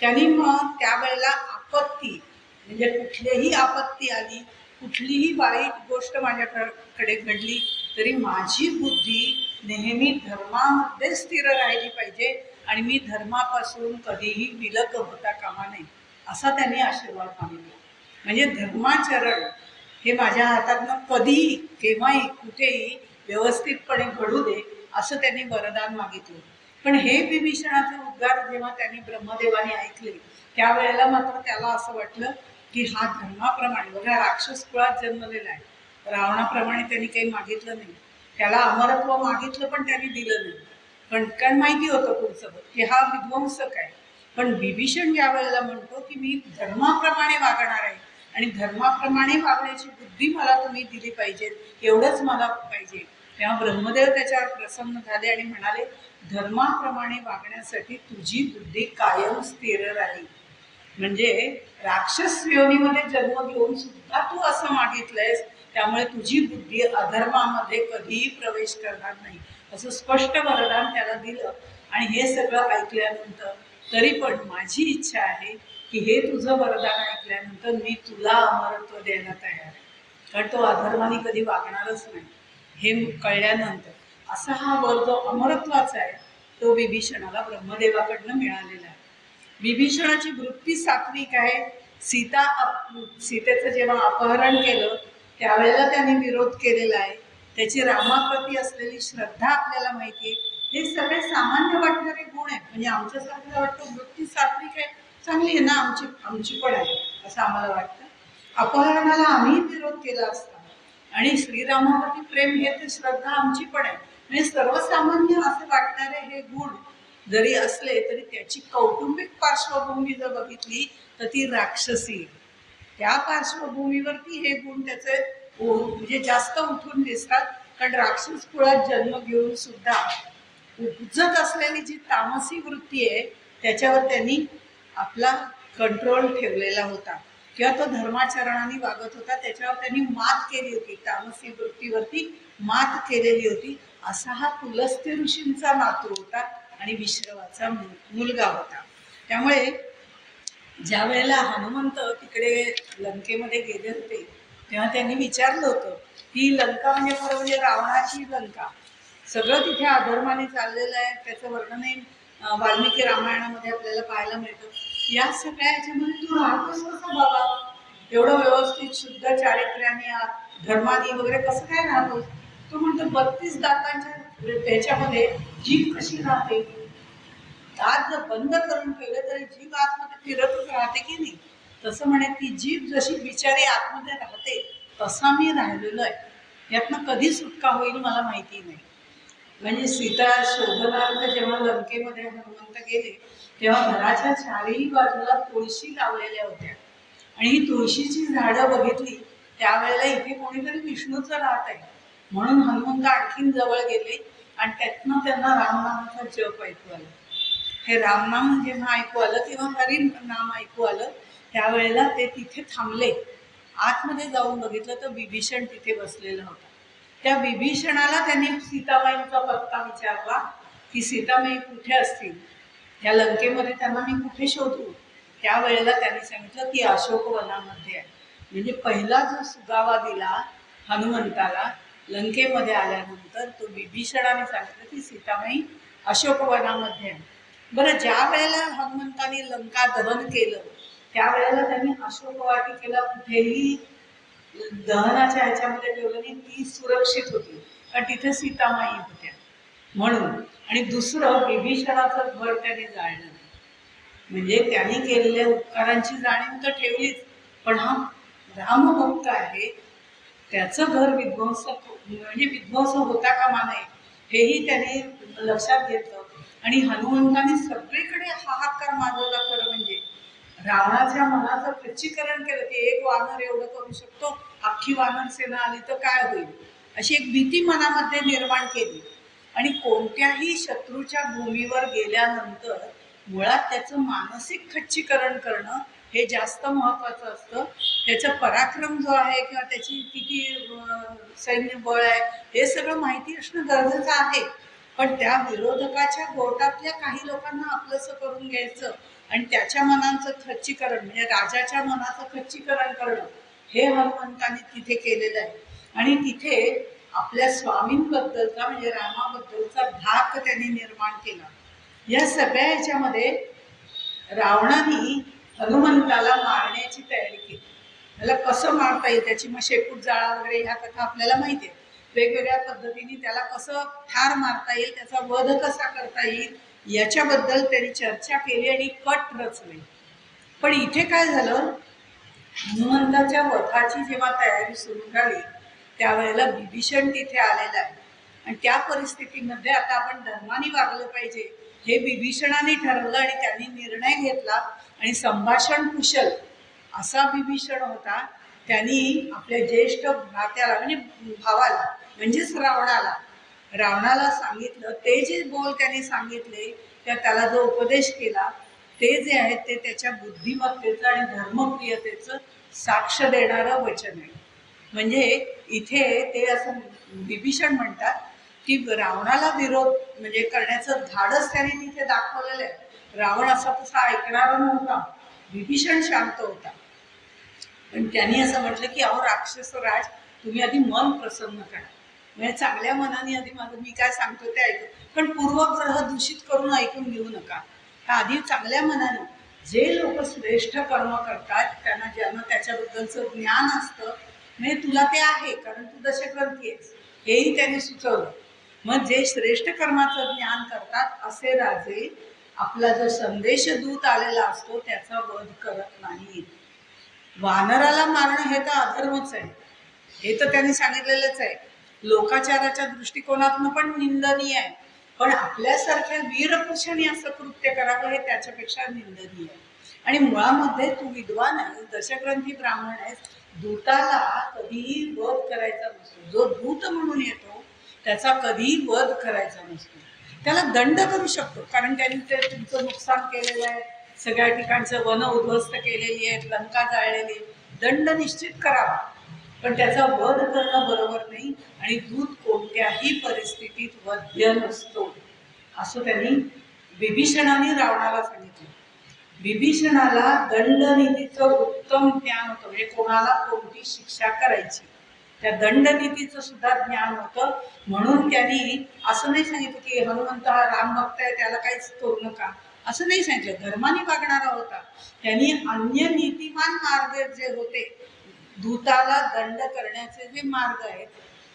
त्यांनी मग त्यावेळेला आपत्ती, म्हणजे कुठलीही आपत्ती आली, कुठलीही वाईट गोष्ट माझ्याकडे घडली तरी माझी बुद्धी नेहमी धर्मामध्ये स्थिर राहिली पाहिजे, आणि मी धर्मापासून कधीही विलग होता कामा नये असा त्यांनी आशीर्वाद मागितला. म्हणजे धर्माचरण हे माझ्या हातातनं कधीही, केव्हाही, कुठेही व्यवस्थितपणे घडू दे असं त्यांनी वरदान मागितलं. पण हे विभीषणाचे उद्गार जेव्हा त्यांनी ब्रह्मदेवाने ऐकले त्यावेळेला मात्र त्याला असं वाटलं की हा धर्माप्रमाणे, बघा राक्षस कुळात जन्मलेला आहे, रावणाप्रमाणे त्यांनी काही मागितलं नाही. त्याला अमरत्व मागितलं पण त्यांनी दिलं नाही, पण कारण माहिती होतं पुढचं की हा विध्वंसक आहे. पण विभीषण ज्या वेळेला म्हणतो की मी धर्माप्रमाणे वागणार आहे, आणि धर्माप्रमाणे वागण्याची बुद्धी मला तुम्ही दिली पाहिजे, एवढंच मला पाहिजे, तेव्हा ब्रह्मदेव त्याच्यावर प्रसन्न झाले आणि म्हणाले, धर्माप्रमाणे वागण्यासाठी तुझी बुद्धी कायम स्थिर राहील. म्हणजे राक्षस योनीमध्ये जन्म घेऊन सुद्धा तू असं मागितलंयस, त्यामुळे तुझी बुद्धी अधर्मामध्ये कधीही प्रवेश करणार नाही असं स्पष्ट वरदान त्याला दिलं. आणि हे सगळं ऐकल्यानंतर तरी पण माझी इच्छा आहे की हे तुझं वरदान ऐकल्यानंतर मी तुला अमरत्व द्यायला तयार आहे, कारण तो अधर्माने कधी वागणारच नाही हे कळल्यानंतर असा हा वर जो अमरत्वाचा आहे तो विभीषणाला ब्रह्मदेवाकडनं मिळालेला आहे. विभीषणाची वृत्ती सात्विक आहे. सीतेचं जेव्हा अपहरण केलं त्यावेळेला त्याने विरोध केलेला आहे. त्याची रामाप्रती असलेली श्रद्धा आपल्याला माहिती आहे. हे सगळे सामान्य वाटणारे गुण आहेत. म्हणजे आमच्यासारखं वाटतं वृत्ती सात्विक आहे, चांगली आहे ना, आमची आमची पण आहे असं आम्हाला वाटतं. अपहरणाला आम्ही विरोध केला असता आणि श्रीरामाप्रती प्रेम हे तर श्रद्धा आमची पण आहे. म्हणजे सर्वसामान्य असे वाटणारे हे गुण जरी असले तरी त्याची कौटुंबिक पार्श्वभूमी जर बघितली तर ती राक्षसी. त्या पार्श्वभूमीवरती हे गुण त्याचे म्हणजे जास्त उठून दिसतात. कारण राक्षस कुळात जन्म घेऊन सुद्धा उपजत असलेली जी तामसी वृत्ती आहे त्याच्यावर त्यांनी आपला कंट्रोल ठेवलेला होता किंवा तो धर्माचरणाने वागत होता. त्याच्यावर त्यांनी मात केली होती, तामसी वृत्तीवरती मात केलेली होती. असा हा पुलस्त्य ऋषींचा नातू होता आणि विश्रवाचा मुलगा होता. त्यामुळे ज्या वेळेला हनुमंत तिकडे लंकेमध्ये गेले होते तेव्हा त्यांनी विचारलं होतं की लंका म्हणजे खरं म्हणजे रावणाची लंका, सगळं तिथे अधर्माने चाललेलं आहे. त्याचं वर्णन वाल्मिकी रामायणामध्ये आपल्याला पाहायला मिळतं. या सगळ्या ह्याच्यामध्ये तू राहतोस कसं बाबा, एवढं व्यवस्थित शुद्ध चारित्र्याने धर्माने वगैरे कसं काय राहतोस? तो म्हणतो 32 दातांच्या त्याच्यामध्ये जीभ कशी राहते, दात जर बंद करून ठेवले तरी जीभ आतमध्ये फिरतच राहते की नाही, तसं म्हणे ती जीभ जशी बिचारी आतमध्ये राहते तसा मी राहिलेलो आहे. यातनं कधी सुटका होईल मला माहिती नाही. म्हणजे सीता शोधनार्थ जेव्हा लंकेमध्ये हनुमंत गेले तेव्हा घराच्या चारही बाजूला तुळशी लावलेल्या होत्या आणि ही तुळशीची झाडं बघितली त्यावेळेला इथे कोणीतरी विष्णूचं राहत आहे म्हणून हनुमंत आणखीन जवळ गेले आणि त्यातनं त्यांना रामनामाचा जप ऐकू आलं. हे रामनाम जेव्हा ऐकू आलं तेव्हा हरी नाम ऐकू आलं. त्यावेळेला ते तिथे थांबले. आतमध्ये जाऊन बघितलं तर विभीषण तिथे बसलेला होता. त्या विभीषणाला त्यांनी सीताबाईंचा पत्ता विचारला की सीताबाई कुठे असतील, त्या लंकेमध्ये त्यांना मी कुठे शोधू. त्यावेळेला त्यांनी सांगितलं की अशोकवनामध्ये आहे. म्हणजे पहिला जो सुगावा दिला हनुमंताला लंकेमध्ये आल्यानंतर तो विभीषणाने सांगितलं की सीताबाई अशोकवनामध्ये आहे. बरं, ज्या वेळेला हनुमंताने लंका दहन केलं त्यावेळेला त्यांनी अशोकवाटिकेला कुठेही दहनाच्या ह्याच्यामध्ये ठेवलं नाही, ती सुरक्षित होती कारण तिथे सीतामाई होत्या म्हणून. आणि दुसरं विभीषणाचं घर त्याने जाळलं नाही. म्हणजे त्यांनी केलेल्या उपकारांची जाणीव तर ठेवलीच, पण हा रामभक्त आहे त्याचं घर विध्वंस होता कामा नये हेही त्याने लक्षात घेतलं. आणि हनुमंताने सगळीकडे हाहाकार माजवला. खरं म्हणजे रावणाच्या मनाचं खच्चीकरण केलं की एक वानर एवढं करू शकतो, अख्खी वानर सेना आली तर काय होईल, अशी एक भीती मनामध्ये निर्माण केली. आणि कोणत्याही शत्रूच्या भूमीवर गेल्यानंतर मुळात त्याचं मानसिक खच्चीकरण करणं हे जास्त महत्त्वाचं असतं. त्याचा पराक्रम जो आहे किंवा त्याची किती सैन्य बळ आहे हे सगळं माहिती असणं गरजेचं आहे. पण त्या विरोधकाच्या गोटातल्या काही लोकांना आपलंसं करून घ्यायचं आणि त्याच्या मनाचं खच्चीकरण म्हणजे राजाच्या मनाचं खच्चीकरण करणं हे हनुमंताने तिथे केलेलं आहे. आणि तिथे आपल्या स्वामींबद्दलचा म्हणजे रामाबद्दलचा धाक त्यांनी निर्माण केला. या सगळ्या ह्याच्यामध्ये रावणाने हनुमंताला मारण्याची तयारी केली. त्याला कसं मारता येईल त्याची मग शेपूट जाळा वगैरे ह्या कथा आपल्याला माहिती आहे. वेगवेगळ्या पद्धतीने त्याला कसं ठार मारता येईल, त्याचा वध कसा करता येईल याच्याबद्दल त्यांनी चर्चा केली आणि कट रचले. पण इथे काय झालं, हनुमंताच्या वधाची जेव्हा तयारी सुरू झाली त्यावेळेला विभीषण तिथे आलेला आहे. आणि त्या परिस्थितीमध्ये आता आपण धर्माने वागलं पाहिजे हे विभीषणाने ठरवलं आणि त्यांनी निर्णय घेतला. आणि संभाषण कुशल असा विभीषण होता. त्यांनी आपल्या ज्येष्ठ भ्रात्याला म्हणजे भावाला म्हणजेच रावणाला सांगितलं, ते जे बोल त्यांनी सांगितले त्याला जो उपदेश केला ते जे आहे ते त्याच्या बुद्धिमत्तेचं आणि धर्मप्रियतेचं साक्ष देणारं वचन आहे. म्हणजे इथे ते असं विभीषण म्हणतात की रावणाला विरोध म्हणजे करण्याचं धाडस त्याने तिथे दाखवलेलं आहे. रावण असा तसा ऐकणारा नव्हता. विभीषण शांत होता, पण त्यांनी असं म्हटलं की अहो राक्षसराज, तुम्ही आधी मन प्रसन्न करा, म्हणजे चांगल्या मनाने आधी माझं मी काय सांगतो ते ऐकू, पण पूर्वग्रह दूषित करून ऐकून घेऊ नका. तर आधी चांगल्या मनाने जे लोक श्रेष्ठ कर्म करतात त्यांना ज्यांना त्याच्याबद्दलचं ज्ञान असतं, म्हणजे तुला ते आहे कारण तू दशग्रंथी आहेस, हेही त्यांनी सुचवलं. मग जे श्रेष्ठ कर्माचं ज्ञान करतात असे राजे आपला जो संदेश दूत आलेला असतो त्याचा वध करत नाही. वानराला मारणं हे तर अधर्मच आहे, हे तर त्यांनी सांगितलेलंच आहे. लोकाचाराच्या दृष्टिकोनातून पण निंदनीय आहे, पण आपल्यासारख्या वीरपुरुषांनी असं कृत्य करावं हे त्याच्यापेक्षा निंदनीय आहे. आणि मुळामध्ये तू विद्वान आहेस, दशग्रंथी ब्राह्मण आहेस, दूताला कधीही वध करायचा नसतो. जो दूत म्हणून येतो त्याचा कधीही वध करायचा नसतो. त्याला दंड करू शकतो, कारण त्यांनी ते तुमचं नुकसान केलेलं आहे, सगळ्या ठिकाणचं वन उद्ध्वस्त केलेली आहेत, लंका जाळलेली, दंड निश्चित करावा, पण त्याचा वध करणं बरोबर नाही. आणि दूत कोणत्याही परिस्थितीत वध्य नसतो असं त्यांनी विभीषणाने रावणाला सांगितलं. विभीषणाला दंडनीतीचं उत्तम ज्ञान होतं, म्हणजे कोणाला कोणती शिक्षा करायची त्या दंडनीतीचं सुद्धा ज्ञान होतं. म्हणून त्यांनी असं नाही सांगितलं की हनुमंत हा राम भक्त आहे त्याला काहीच करू नका, असं नाही सांगितलं. धर्माने वागणारा होता. त्यांनी अन्य नीतिमान मार्ग जे होते, दूताला दंड करण्याचे जे मार्ग आहेत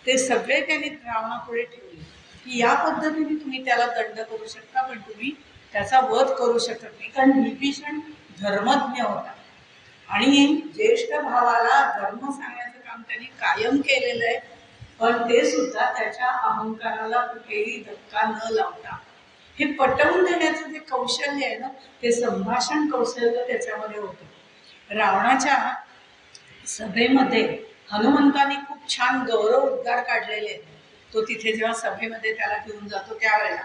ते सगळे त्यांनी रावणापुढे ठेवले की या पद्धतीने तुम्ही त्याला दंड करू शकता, पण तुम्ही त्याचा वध करू शकत नाही. कारण विभीषण धर्मज्ञ होता आणि ज्येष्ठ भावाला धर्म सांगण्याचं काम त्यांनी कायम केलेलं आहे, पण ते सुद्धा त्याच्या अहंकाराला कुठेही धक्का न लावता. हे पटवून देण्याचं जे कौशल्य आहे ना, ते संभाषण कौशल्य त्याच्यामध्ये होतं. रावणाच्या सभेमध्ये हनुमंतांनी खूप छान गौरव उद्गार काढलेले आहेत. तो तिथे जेव्हा सभेमध्ये त्याला घेऊन जातो त्यावेळेला,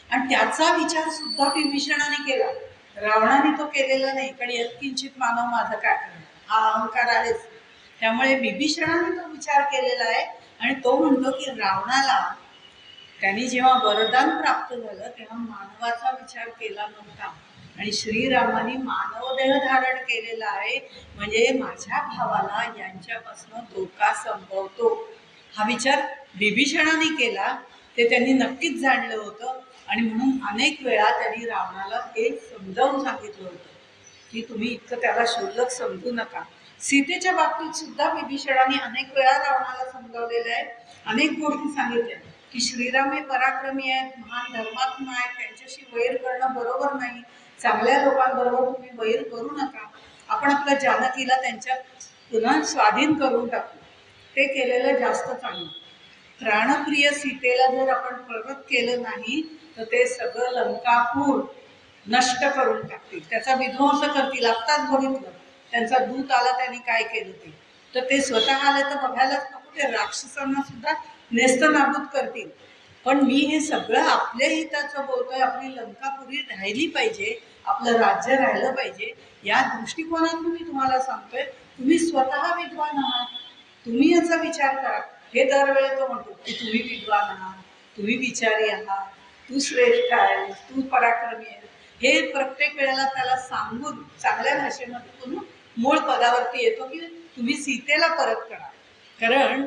आणि त्याचा विचार सुद्धा विभीषणाने केला, रावणाने तो केलेला नाही. कारण यत्किंचित मानव माझं काय करणार, हा अहंकार आहेच. त्यामुळे विभीषणाने तो विचार केलेला आहे. आणि तो म्हणतो की रावणाला त्यांनी जेव्हा वरदान प्राप्त झालं तेव्हा मानवाचा विचार केला नव्हता, आणि श्रीरामाने मानवदेह धारण केलेला आहे, म्हणजे माझ्या भावाला यांच्यापासून धोका संभवतो हा विचार विभीषणाने केला. ते त्यांनी नक्कीच जाणलं होतं, आणि म्हणून अनेक वेळा त्यांनी रावणाला हे समजावून सांगितलं होतं की तुम्ही इतकं त्याला क्षुल्लक समजू नका. सीतेच्या बाबतीत सुद्धा विभीषणाने अनेक वेळा रावणाला समजावलेलं आहे, अनेक गोष्टी सांगितल्या की श्रीराम हे पराक्रमी आहेत, महान धर्मात्मा आहेत, त्यांच्याशी वैर करणं बरोबर नाही, चांगल्या लोकांबरोबर तुम्ही वैर करू नका, आपण आपल्या जानकीला त्यांच्या पुन्हा स्वाधीन करून टाकू, ते केलेलं जास्त चांगलं. प्राणप्रिय सीतेला जर आपण परत केलं नाही तर ते सगळं लंकापूर नष्ट करून टाकतील, त्याचा विध्वंस करतील. आत्ताच बघितलं त्यांचा दूत आला त्यांनी काय केलं ते, तर ते स्वतः आले तर बघायलाच नको, ते राक्षसांना सुद्धा नेस्तनाबूत करतील. पण मी हे सगळं आपल्या हिताचं बोलतोय, आपली लंकापुरी राहिली पाहिजे, आपलं राज्य राहिलं पाहिजे, या दृष्टिकोनातून मी तुम्हाला सांगतोय. तुम्ही स्वतः विद्वान आहात, तुम्ही याचा विचार करा. हे दरवेळेला तो म्हणतो की तुम्ही विद्वान आहात, तुम्ही विचारी आहात, तू श्रेष्ठ आहेस, तू पराक्रमी आहेस, हे प्रत्येक वेळेला त्याला सांगून चांगल्या भाषेमध्ये मूळ पदावरती येतो की तुम्ही सीतेला परत करा. कारण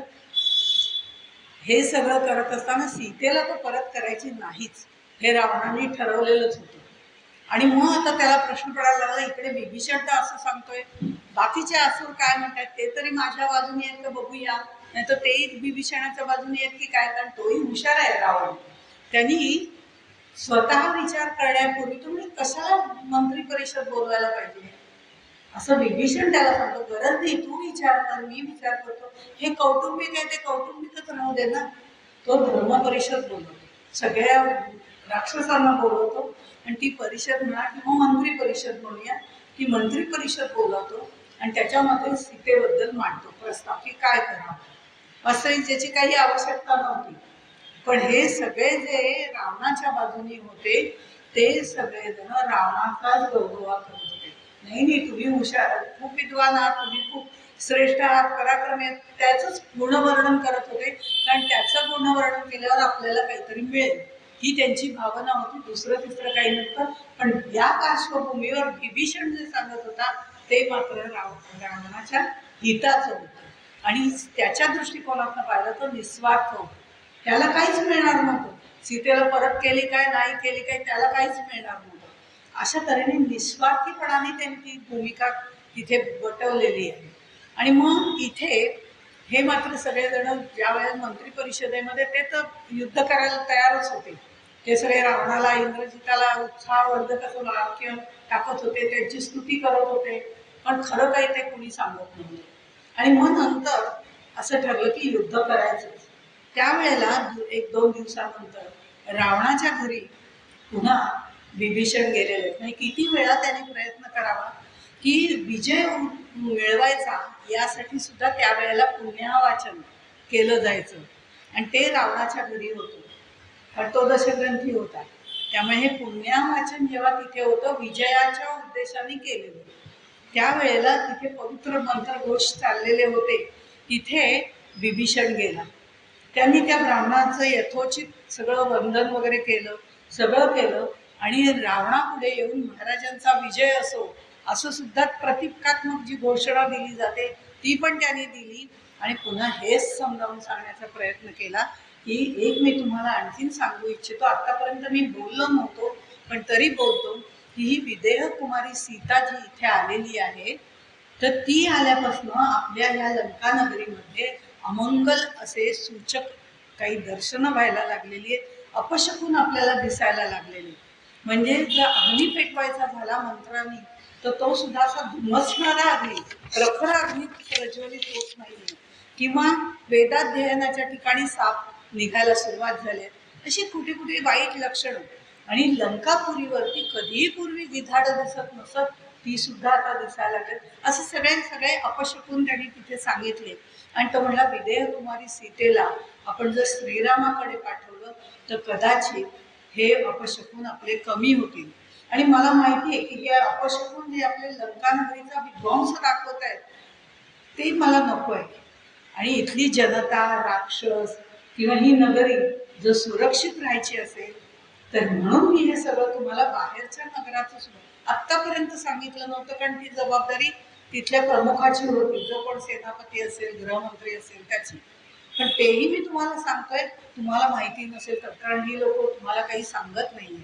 हे सगळं करत असताना सीतेला तो परत करायची नाहीच, हे रावणाने ठरवलेलंच होतं. आणि मग आता त्याला प्रश्न पडायला लागला, इकडे विभीषण तर असं सांगतोय, बाकीचे असुर काय म्हणतात ते तरी माझ्या बाजूने आहेत का बघूया, नाही तर तेही विभीषणाच्या बाजूने आहेत की काय, कारण तोही हुशार आहे रावण. त्यांनी स्वतः विचार करण्यापूर्वी तुम्ही कशाला मंत्री परिषद बोलवायला पाहिजे, असं विभीषण त्याला सांगतो. गरज नाही, तू विचार कर, मी विचार करतो, हे कौटुंबिक आहे ते कौटुंबिकच राहू दे ना. तो धर्म परिषद बोलवतो, सगळ्या राक्षसांना बोलवतो, आणि ती परिषद म्हणा किंवा मंत्री परिषद म्हणूया, ती मंत्री परिषद बोलवतो आणि त्याच्यामध्ये सीतेबद्दल मांडतो प्रस्ताव की काय करावं. असं ज्याची काही आवश्यकता नव्हती, पण हे सगळे जे रावणाच्या बाजूने होते ते सगळेजण रावणाचाच गौरव करत होते. नाही तुम्ही हुशार, खूप विद्वान आहात, तुम्ही खूप श्रेष्ठ आहात, पराक्रमी आहेत, त्याचंच गुणवर्णन करत होते. कारण त्याचं गुणवर्णन केल्यावर आपल्याला काहीतरी मिळेल, ही त्यांची भावना होती, दुसरं तिसरं काही नव्हतं. पण या पार्श्वभूमीवर विभीषण जे सांगत होता ते मात्र रावणाच्या हिताचं होतं आणि त्याच्या दृष्टिकोनातून पाहिलं तर निस्वार्थ होतं. त्याला काहीच मिळणार नव्हतं. सीतेला परत केली काय नाही केली काय त्याला काहीच मिळणार नव्हतं. अशा तऱ्हेने निस्वार्थीपणाने त्यांनी ती भूमिका तिथे वटवलेली आहे. आणि मग इथे हे मात्र सगळेजण ज्या वेळेला मंत्री परिषदेमध्ये ते तर युद्ध करायला तयारच होते. ते सगळे रावणाला इंद्रजिताला उत्साहवर्धक असं वाक्य टाकत होते, त्यांची स्तुती करत होते, पण खरं काही ते कुणी सांगत नव्हते. आणि मग नंतर असं ठरलं की युद्ध करायचं. त्यावेळेला 1-2 दिवसानंतर रावणाच्या घरी पुन्हा विभीषण गेलेले. म्हणजे किती वेळा त्याने प्रयत्न करावा की विजय मिळवायचा, यासाठी सुद्धा त्यावेळेला पुण्यावाचन केलं जायचं. आणि ते रावणाच्या घरी होतं, हटोदशग्रंथी होता. त्यामुळे हे पुण्यावाचन जेव्हा तिथे होतं विजयाच्या उद्देशाने केलेलं, त्यावेळेला तिथे पवित्र मंत्रघोष चाललेले होते. तिथे विभीषण गेला. त्यांनी त्या ब्राह्मणाचं यथोचित सगळं वंदन वगैरे केलं, सगळं केलं आणि रावणापुढे येऊन महाराजांचा विजय असो असं सुद्धा प्रतिकात्मक जी घोषणा दिली जाते ती पण त्यांनी दिली. आणि पुन्हा हेच समजावून सांगण्याचा प्रयत्न केला की एक मी तुम्हाला आणखीन सांगू इच्छितो, आतापर्यंत मी बोललो नव्हतो पण तरी बोलतो की ही विदेह कुमारी सीता जी इथे आलेली आहे तर ती आल्यापासून आपल्या या लंका नगरीमध्ये अमंगल असे सूचक काही दर्शनं व्हायला लागलेली आहेत, अपशकून आपल्याला दिसायला लागलेले. म्हणजे जर अग्नी पेटवायचा झाला मंत्रांनी तर तो सुद्धा असा धुमसणारा अग्नी, प्रखर अग्नी प्रज्वलित होत नाही, किंवा वेदाध्ययनाच्या ठिकाणी साप निघायला सुरुवात झाली, अशी कुठे कुठे वाईट लक्षणं. आणि लंकापुरीवरती कधीही पूर्वी गिधाड दिसत नसत, ती सुद्धा आता दिसायला लागेल. असं सगळे अपशकून त्यांनी तिथे सांगितले. आणि तो म्हणला विदेह कुमारी सीतेला आपण जर श्रीरामाकडे पाठवलं तर कदाचित हे अपशकून आपले कमी होतील. आणि मला माहिती आहे की हे अपशकून जे आपले लंका नगरीचा विध्वंस दाखवत आहेत ते मला नको आहे. आणि इथली जनता, राक्षस किंवा ही नगरी जर सुरक्षित राहायची असेल तर म्हणून मी हे सगळं तुम्हाला बाहेरच्या नगराचं सुद्धा आत्तापर्यंत सांगितलं नव्हतं, कारण ती जबाबदारी तिथल्या प्रमुखाची होती, जो कोण सेनापती असेल, गृहमंत्री असेल त्याची. पण तेही मी तुम्हाला सांगतोय, तुम्हाला माहिती नसेल तर, कारण ही लोक तुम्हाला काही सांगत नाहीये.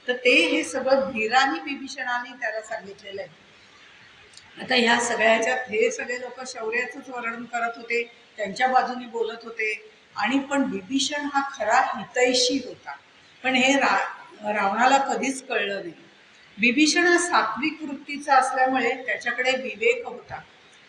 तर ते हे सगळं धीराने विभीषणाने त्याला सांगितलेलं आहे. आता ह्या सगळ्याच्यात हे सगळे लोक शौर्याचंच वर्णन करत होते, त्यांच्या बाजूने बोलत होते. आणि पण विभीषण हा खरा हितैषी होता. पण हे रावणाला कधीच कळलं नाही. विभीषण हा सात्विक वृत्तीचा असल्यामुळे त्याच्याकडे विवेक होता,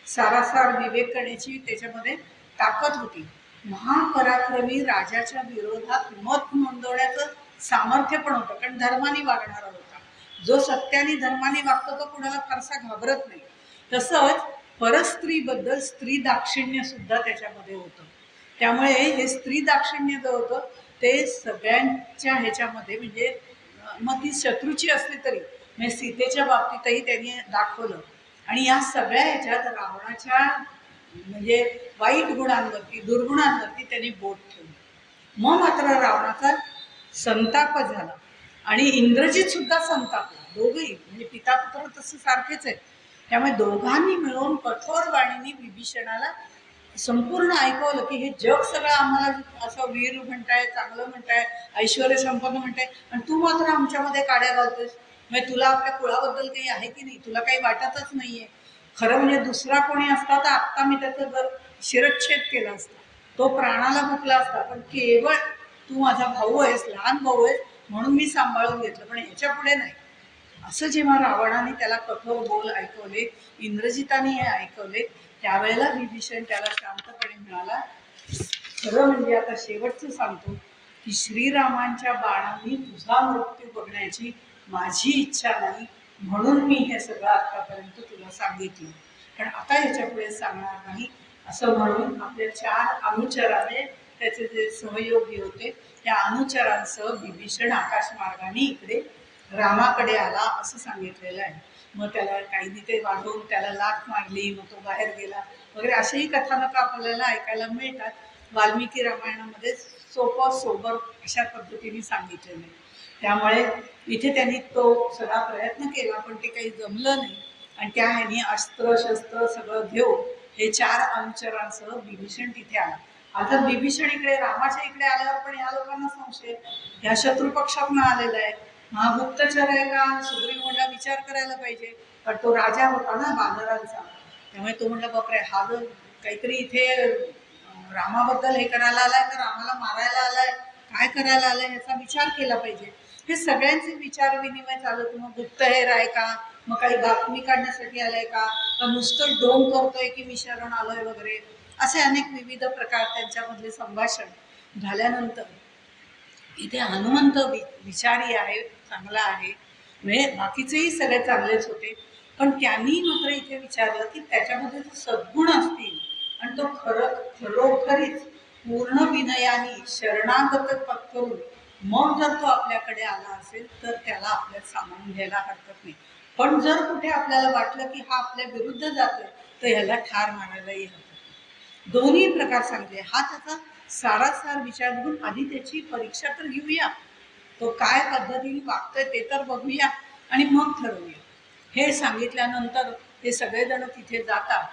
सारासार विवेक करण्याची त्याच्यामध्ये ताकद होती. महापराक्रमी राजाच्या विरोधात मत नोंदवण्याचं सामर्थ्य पण होतं, कारण धर्माने वागणारा होता. जो सत्याने धर्माने वागतो तो कुणाला फारसा घाबरत नाही. तसंच परस्त्रीबद्दल स्त्री दाक्षिण्य सुद्धा त्याच्यामध्ये होतं. त्यामुळे हे स्त्री दाक्षिण्य जे होतं ते सगळ्यांच्या ह्याच्यामध्ये, म्हणजे मग ती शत्रूची असली तरी, म्हणजे सीतेच्या बाबतीतही त्यांनी दाखवलं. आणि या सगळ्या ह्याच्यात रावणाच्या म्हणजे वाईट गुणांवरती, दुर्गुणांवरती त्यांनी बोट ठेवलं. मग मात्र रावणाचा संताप झाला आणि इंद्रजित सुद्धा संतापला. दोघंही म्हणजे पिता पुत्र तसं सारखेच आहेत. त्यामुळे दोघांनी मिळून कठोर वाणीने विभीषणाला संपूर्ण ऐकवलं की हे जग सगळं आम्हाला असं वीर म्हणताय, चांगलं म्हणताय, ऐश्वर संपन्न म्हणताय, आणि तू मात्र आमच्यामध्ये काड्या घालतोस. म्हणजे तुला आपल्या कुळाबद्दल काही आहे की नाही, तुला काही वाटतच नाहीये. खरं म्हणजे दुसरा कोणी असता तर आत्ता मी त्याचा शिरच्छेद केला असता, तो प्राणाला मुकला असता. पण केवळ तू माझा भाऊ आहेस, लहान भाऊ आहेस म्हणून मी सांभाळून घेतलं, पण ह्याच्या पुढे नाही. असं जेव्हा रावणाने त्याला कठोर बोल ऐकवले, इंद्रजिताने हे ऐकवले, त्यावेळेला विभीषण त्याला शांतपणे म्हणाला, खरं म्हणजे आता शेवटचं सांगतो की श्रीरामांच्या बाणांनी तुझा मृत्यू बघण्याची माझी इच्छा नाही, म्हणून मी हे सगळं आतापर्यंत तुला सांगितलं, पण आता ह्याच्या पुढे सांगणार नाही. असं म्हणून आपल्या 4 अनुचराने, त्याचे जे सहयोगी होते त्या अनुचरांसह विभीषण आकाशमार्गाने इकडे रामाकडे आला असं सांगितलेलं आहे. मग त्याला काहींनी ते वाढवून त्याला लाथ मारली, मग तो बाहेर गेला वगैरे, असेही कथानक आपल्याला ऐकायला मिळतात. वाल्मिकी रामायणामध्ये सोपं सोबर अशा पद्धतीने सांगितलेलं आहे. त्यामुळे इथे त्यांनी तो सगळा प्रयत्न केला, पण ते काही जमलं नाही. आणि त्या ह्यानी अस्त्र शस्त्र सगळं घेऊन हे 4 अनुचरांसह बिभीषण तिथे आला. आता बिभीषण इकडे रामाच्या इकडे आल्यावर पण या लोकांना संशय, ह्या शत्रू पक्षातून आलेला आहे, हा गुप्तचर आहे का? सुग्रीव म्हणला विचार करायला पाहिजे, पण तो राजा होता ना बानरांचा. त्यामुळे तो म्हणला बापरे, हा जर काहीतरी इथे रामाबद्दल हे करायला आलाय तर रामाला मारायला आलाय, काय करायला आलाय याचा विचार केला पाहिजे. हे सगळ्यांचे विचार विनिमय चालू होते. मग गुप्तहेर आहे का, मग काही बातमी काढण्यासाठी आलाय का नुसतं डोंग करतोय की मी शरण आलोय वगैरे, असे अनेक विविध प्रकार त्यांच्यामधले संभाषण झाल्यानंतर इथे हनुमंत विचारी आहे, चांगला आहे, म्हणजे बाकीचेही सगळे चांगलेच होते, पण त्यांनी मात्र इथे विचारलं की त्याच्यामध्ये जो सद्गुण असतील आणि तो खरोखरीच पूर्ण विनयाने शरणागत पत्करून मग जर तो आपल्याकडे आला असेल तर त्याला आपल्याला सामावून घ्यायला हरकत नाही. पण जर कुठे आपल्याला वाटलं की हा आपल्या विरुद्ध जातोय तर ह्याला ठार मारायलाही हरकत नाही. दोन्ही प्रकार सांगते. हा त्याचा सारासार विचार करून आधी त्याची परीक्षा तर घेऊया, तो काय पद्धतीने वागतोय ते तर बघूया आणि मग ठरवूया. हे सांगितल्यानंतर ते सगळेजण तिथे जातात.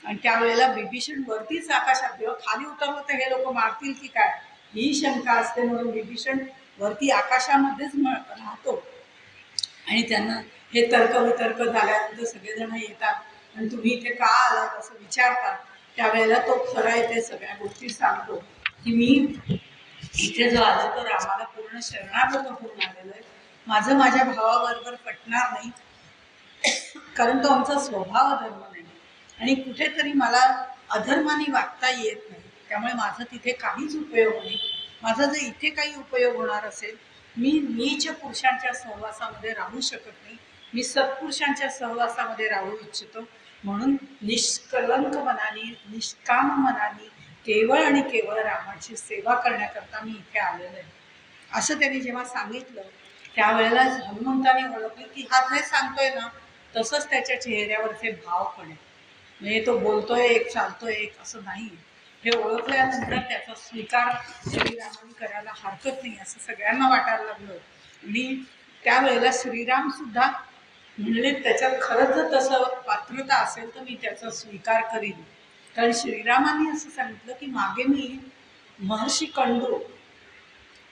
आणि त्यावेळेला बिभीषण वरतीच आकाशात, जेव्हा खाली उतरलं तर हे लोक मारतील की काय ही शंका असते, म्हणून बिभीषण वरती आकाशामध्येच राहतो. आणि त्यांना हे तर्क वितर्क झाल्यानंतर सगळेजण येतात आणि तुम्ही इथे का आलात असं विचारतात. त्यावेळेला तो खरं आहे ते सगळ्या गोष्टी सांगतो की मी इथे जो आलो तर आम्हाला पूर्ण शरणागत होऊन आलेलो आहे. माझं माझ्या भावाबरोबर पटणार नाही, कारण तो आमचा स्वभाव धर्म नाही आणि कुठेतरी मला अधर्माने वागता येत नाही. त्यामुळे माझं तिथे काहीच उपयोग नाही. माझा जर इथे काही उपयोग होणार असेल, मी नीच पुरुषांच्या सहवासामध्ये राहू शकत नाही, मी सत्पुरुषांच्या सहवासामध्ये राहू इच्छितो. म्हणून निष्कलंक मनाने, निष्काम मनाने, केवळ आणि केवळ रामाची सेवा करण्याकरता मी इथे आलेलो आहे असं त्यांनी जेव्हा सांगितलं त्यावेळेला हनुमंताने ओळखलं की हा जे सांगतोय ना तसंच त्याच्या चेहऱ्यावरचे भाव पण आहे. म्हणजे तो बोलतोय एक चालतोय एक असं नाही. हे ओळखल्यानंतर त्याचा स्वीकार श्रीरामाने करायला हरकत नाही असं सगळ्यांना वाटायला लागलं. आणि त्यावेळेला श्रीराम सुद्धा म्हणले त्याच्यात खरंच जर तसं पात्रता असेल तर मी त्याचा स्वीकार करीन. कारण श्रीरामाने असं सांगितलं की मागे मी महर्षी कंडू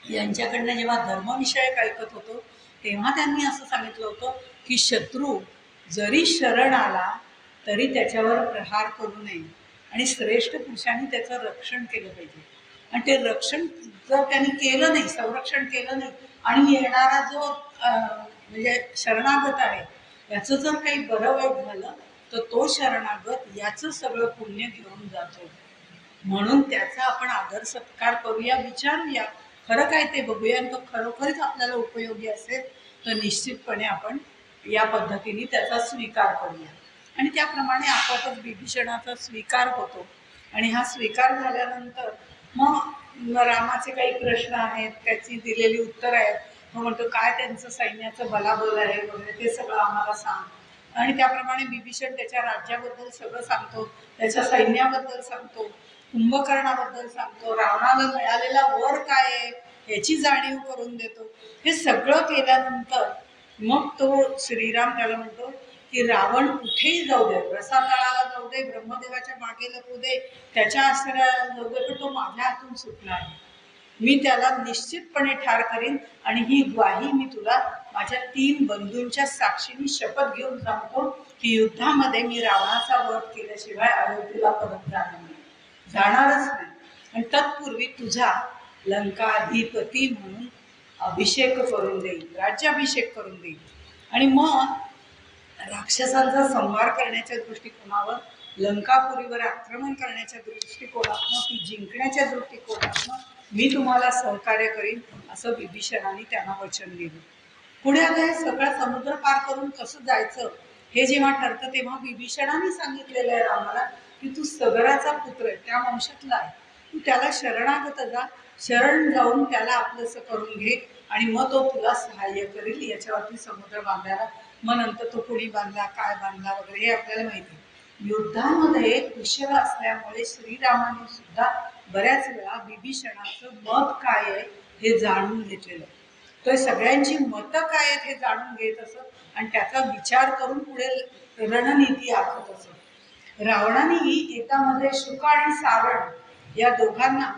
यांच्याकडनं जेव्हा धर्मविषयक ऐकत होतो तेव्हा त्यांनी असं सांगितलं होतं की शत्रू जरी शरण आला तरी त्याच्यावर प्रहार करू नये आणि श्रेष्ठ पुरुषांनी त्याचं रक्षण केलं पाहिजे. आणि ते रक्षण जर त्यांनी केलं नाही, संरक्षण केलं नाही आणि येणारा जो म्हणजे शरणागत आहे याचं जर काही बरं वाईट झालं तर तो शरणागत याचं सगळं पुण्य घेऊन जातो. म्हणून त्याचा आपण आदर सत्कार करूया, विचारूया खरं काय ते बघूया. आणि तो खरोखरच आपल्याला उपयोगी असेल तर निश्चितपणे आपण या पद्धतीने त्याचा स्वीकार करूया. आणि त्याप्रमाणे आपोआपच बिभीषणाचा स्वीकार होतो. आणि हा स्वीकार झाल्यानंतर मग रामाचे काही प्रश्न आहेत, त्याची दिलेली उत्तर आहेत. मग म्हणतो काय त्यांचं सैन्याचं बलाबल आहे वगैरे ते सगळं आम्हाला सांग. आणि त्याप्रमाणे बिभीषण त्याच्या राज्याबद्दल सगळं सांगतो, त्याच्या सैन्याबद्दल सांगतो, कुंभकर्णाबद्दल सांगतो, रावणाला मिळालेला वर काय आहे याची जाणीव करून देतो. हे सगळं केल्यानंतर मग तो श्रीराम त्याला म्हणतो की रावण कुठेही जाऊ दे, रसातळाला जाऊ दे, ब्रह्मदेवाच्या मागे लपू दे, त्याच्या आश्रयाला जाऊ दे, पण तो माझ्या हातून सुटला आहे. मी त्याला निश्चितपणे ठार करीन. आणि ही ग्वाही मी तुला माझ्या 3 बंधूंच्या साक्षीने शपथ घेऊन सांगतो की युद्धामध्ये मी रावणाचा वध केल्याशिवाय अयोध्येला परत जाणारच नाही. आणि तत्पूर्वी तुझा लंकाधिपती म्हणून अभिषेक करून देईल, राज्याभिषेक करून देईल. आणि मग राक्षसांचा संहार करण्याच्या दृष्टिकोनावर, लंकापुरीवर आक्रमण करण्याच्या दृष्टिकोनातनं, ती जिंकण्याच्या दृष्टिकोनातनं मी तुम्हाला सहकार्य करीन असं बिभीषणाने त्यांना वचन दिलं. पुढे आता हे सगळं समुद्र पार करून कसं जायचं हे जेव्हा ठरतं तेव्हा बिभीषणाने सांगितलेलं आहे रामाला की तू सगराचा पुत्र आहे, त्या वंशातला आहे, तू त्याला शरणागत जा, शरण जाऊन त्याला आपलंसं करून घे आणि मग तो तुला सहाय्य करेल. याच्यावरती समुद्र बांधायला मग नंतर तो कोणी बांधला, काय बांधला वगैरे हे आपल्याला माहिती आहे. युद्धामध्ये कुशल असल्यामुळे श्रीरामाने सुद्धा बऱ्याच वेळा विभीषणाचं मत काय आहे हे जाणून घेतलेलं. तर सगळ्यांची मतं काय आहेत हे जाणून घेत असत आणि त्याचा विचार करून पुढे रणनीती आखत असत. रावणाने एकामध्ये शुक आणि सावण या दोघांना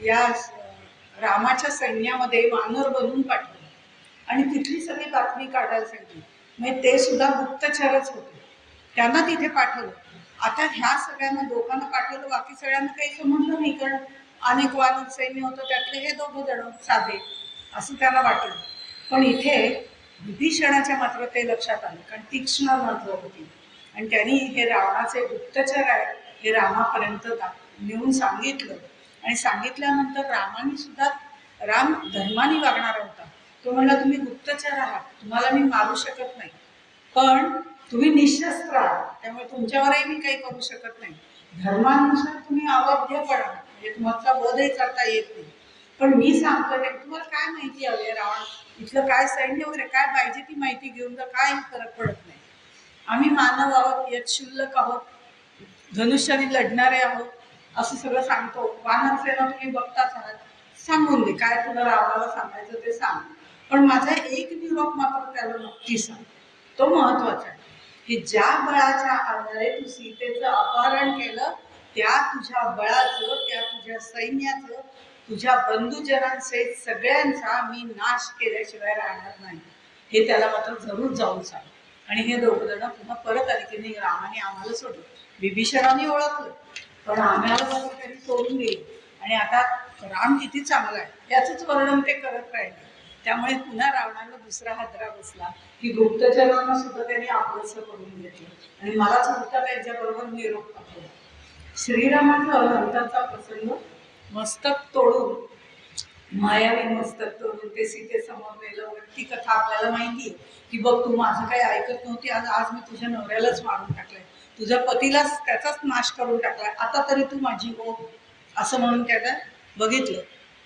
या रामाच्या सैन्यामध्ये वानर बनवून पाठवलं आणि तिथली सगळी बातमी काढायला सांगितली. म्हणजे ते सुद्धा गुप्तचरच होते, त्यांना तिथे पाठवलं. आता ह्या सगळ्यांना दोघांना पाठवलं, बाकी सगळ्यांना काही समजलं नाही, कारण अनेक वानर सैन्य होतं, त्यातले हे दोघं जण साधे असं त्याला वाटलं. पण इथे विभीषणाच्या मात्र ते लक्षात आलं, कारण तीक्ष्ण नजर होती आणि त्यांनी हे रावणाचे गुप्तचर आहे हे रामापर्यंत नेऊन सांगितलं. आणि सांगितल्यानंतर रामाने सुद्धा, राम धर्माने वागणारा होता, तो म्हणला तुम्ही गुप्तचर आहात, तुम्हाला मी मारू शकत नाही, पण तुम्ही निशस्त्र आहात, त्यामुळे तुमच्यावरही मी काही करू शकत नाही. धर्मानुसार तुम्ही अवध्यपणा म्हणजे तुम्हाला वधही करता येत नाही, पण मी सांगतो तुम्हाला काय माहिती हवी आहे, रावण इथलं काय सैन्य वगैरे काय पाहिजे ती माहिती घेऊन तर काय फरक पडत नाही. आम्ही मानव आहोत, यत शुल्लक आहोत, धनुष्याने लढणारे आहोत असं सगळं सांगतो. वानर सेना तुम्ही बघताच आहात, सांगून दे काय तुला रावणाला सांगायचं ते सांग, पण माझा एक निरोप मात्र त्याला नक्की सांग. तो महत्वाचा आहे की ज्या बळाच्या आधारे तू सीतेचं अपहरण केलं, त्या तुझ्या बळाचं, त्या तुझ्या सैन्याचं, तुझ्या बंधुजनांसहित सगळ्यांचा मी नाश केल्याशिवाय राहणार नाही, हे त्याला मात्र जरूर जाऊन सांग. आणि हे दोघं जण पुन्हा परत आले की नाही, रामाने आम्हाला सोडलं, विभीषणाने ओळखलं, पण आम्हाला मात्र त्यांनी सोडून गेले. आणि आता राम किती चांगला आहे याचंच वर्णन ते करत राहिले. त्यामुळे पुन्हा रावणाला दुसरा हादरा बसला की गुप्तचरांना सुद्धा त्यांनी आपलंसं करून घेतलं आणि मलाच उलटा त्यांच्याबरोबर निरोप पाठवला. श्रीरामाचा नंतरचा प्रसंग, मस्तक तोडून, मायावी मस्तक तोडून ते सीतेसमोर नेलं वगैरे, ती कथा आपल्याला माहिती आहे की बघ तू माझं काही ऐकत नव्हती, आज मी तुझ्या नवऱ्यालाच मारून टाकलंय, तुझ्या पतीलाच त्याचाच नाश करून टाकलाय, आता तरी तू माझी हो, असं म्हणून त्याला बघितलं.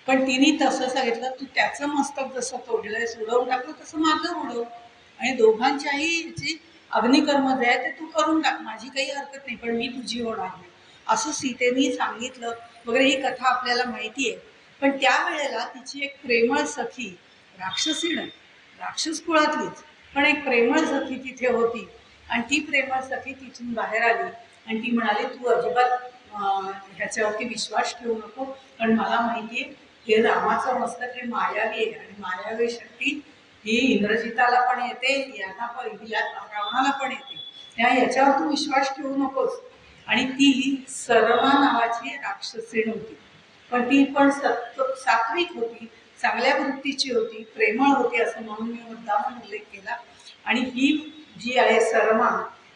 पण तिने तसं सांगितलं, तू त्याचं मस्तक जसं तोडलंय, उडवून टाकलं, तसं माझं उडव आणि दोघांच्याही जी अग्निकर्म जे आहे ते तू करून टाक, माझी काही हरकत नाही, पण मी तुझी होणार नाही, असं सीतेने सांगितलं वगैरे. ही कथा आपल्याला माहिती आहे. पण त्यावेळेला तिची एक प्रेमळ सखी, राक्षसी नाही, राक्षस कुळातलीच, पण एक प्रेमळ सखी तिथे होती आणि ती प्रेमळ सखी तिथून बाहेर आली आणि ती म्हणाली, तू अजिबात ह्याच्यावरती विश्वास ठेवू नको, कारण मला माहिती आहे हे रामाचं मस्तक हे मायावी आहे आणि मायावी शक्ती ही इंद्रजिताला पण येते, यांना पण, रावणाला पण येते, त्या याच्यावर तू विश्वास ठेवू नकोस. आणि ती सरमा नावाची राक्षसीण होती, पण ती पण सात्विक होती, चांगल्या वृत्तीची होती, प्रेमळ होती, असं म्हणून मी मुद्दाम उल्लेख केला. आणि ही जी आहे सरमा,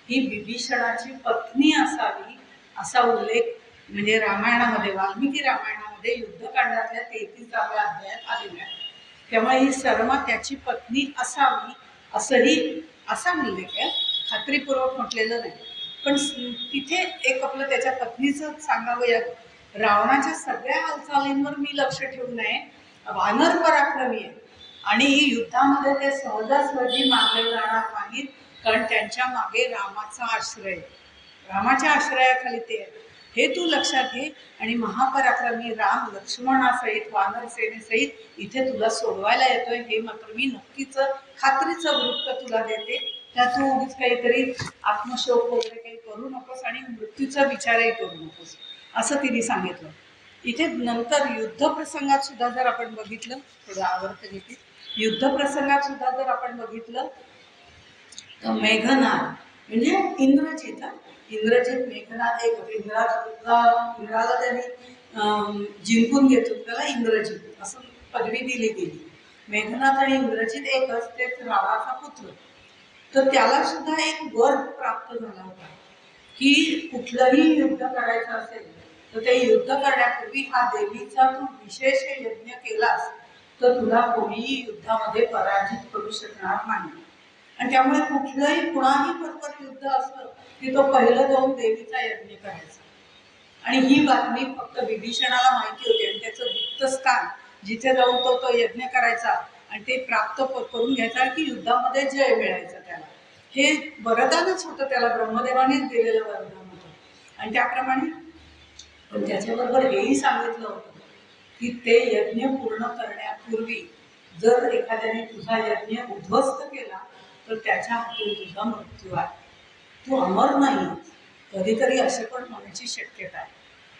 ही विभीषणाची पत्नी असावी असा उल्लेख म्हणजे रामायणामध्ये, वाल्मिकी रामायणामध्ये युद्धकांडातल्या 33व्या अध्यायात आलेला आहे. त्यामुळे ही सरमा त्याची पत्नी असावी असंही असा उल्लेख आहे, खात्रीपूर्वक म्हटलेलं नाही. पण तिथे एक आपलं त्याच्या पत्नीचं सांगावं, या रावणाच्या सगळ्या हालचालींवर मी लक्ष ठेवू नये, वानर पराक्रमी आहे आणि युद्धामध्ये ते सहजासहजी मागले जाणार नाहीत, कारण त्यांच्या मागे रामाचा आश्रय, रामाच्या आश्रयाखाली ते आहे, हे तू लक्षात घे. आणि महापराक्रमी राम लक्ष्मणासहित वानर सेनेसहित इथे तुला सोडवायला येतोय, हे मात्र मी नक्कीच खात्रीचं वृत्त तुला देते. त्यातून उगीच काहीतरी आत्मशोक वगैरे काही करू नकोस आणि मृत्यूचा विचारही करू नकोस, असं तिने सांगितलं. इथे नंतर युद्ध प्रसंगात सुद्धा जर आपण बघितलं, थोडं आवर्त घेते, युद्ध प्रसंगात सुद्धा जर आपण बघितलं तर मेघनाद म्हणजे इंद्रजित, इंद्रजित मेघनाद एक होते, इंद्राला त्यांनी जिंकून घेतलं, त्याला इंद्रजित असं पदवी दिली गेली. मेघनाद आणि इंद्रजित एकच, तेच रावणाचा पुत्र. तर त्याला सुद्धा एक वर प्राप्त झाला होता की कुठलंही युद्ध करायचं असेल तर ते युद्ध करण्यापूर्वी हा देवीचा तू विशेष यज्ञ केलास तर तुला कोणीही युद्धामध्ये पराजित करू शकणार नाही. आणि त्यामुळे कुठलंही कुणाही बरोबर युद्ध असलं की तो पहिलं जाऊन देवीचा यज्ञ करायचा. आणि ही बातमी फक्त विभीषणाला माहिती होती आणि त्याचं गुप्त स्थान जिथे जाऊन तो यज्ञ करायचा आणि ते प्राप्त करून घ्यायचा की युद्धामध्ये जय मिळायचं त्याला, हे वरदानच होतं, त्याला ब्रह्मदेवानेच दिलेलं वरदान होतं. आणि त्याप्रमाणे पण त्याच्याबरोबर हेही सांगितलं होतं की ते यज्ञ पूर्ण करण्यापूर्वी जर एखाद्याने तुझा यज्ञ उद्ध्वस्त केला तर त्याच्या हातून तुझा मृत्यू आहे, तू अमर नाही. कधीतरी असे पण होण्याची शक्यता आहे.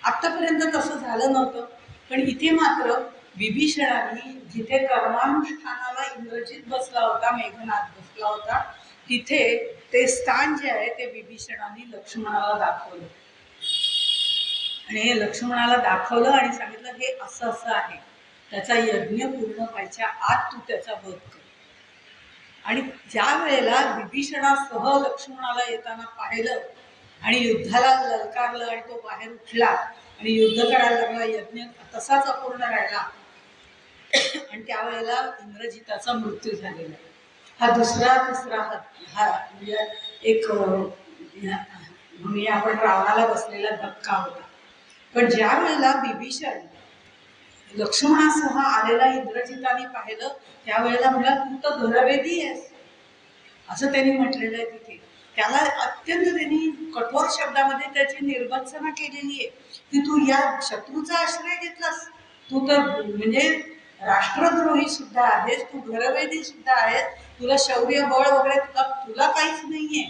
आत्तापर्यंत तसं झालं नव्हतं, पण इथे मात्र विभीषणाने जिथे कर्मानुष्ठानाला इंद्रजित बसला होता, मेघनाथ बसला होता, तिथे ते स्थान जे आहे ते विभीषणाने लक्ष्मणाला दाखवलं. आणि हे लक्ष्मणाला दाखवलं आणि सांगितलं हे असं असं आहे, त्याचा यज्ञ पूर्ण व्हायच्या आत तू त्याचा वध कर. आणि ज्या वेळेला विभीषणासह लक्ष्मणाला येताना पाहिलं आणि युद्धाला ललकारलं आणि तो बाहेर उठला आणि युद्ध करायला लागला, यज्ञ तसाच अपूर्ण राहिला आणि त्यावेळेला इंद्रजिताचा मृत्यू झालेला. हा दुसरा तिसरा हा म्हणजे एक म्हणजे आपण रावणाला बसलेला धक्का होता. पण ज्या वेळेला विभीषण लक्ष्मणासह आलेला इंद्रजिताने पाहिलं त्यावेळेला म्हणला तू तर घरवेदी आहेस, असं त्यांनी म्हटलेलं आहे तिथे. त्याला अत्यंत त्यांनी कठोर शब्दामध्ये त्याची निर्भत्सना केलेली आहे की तू या शत्रूचा आश्रय घेतलास, तू तर म्हणजे राष्ट्रद्रोही सुद्धा आहेस, तू घरवेदी सुद्धा आहेस, तुला शौर्य बळ वगैरे तुला काहीच नाहीये,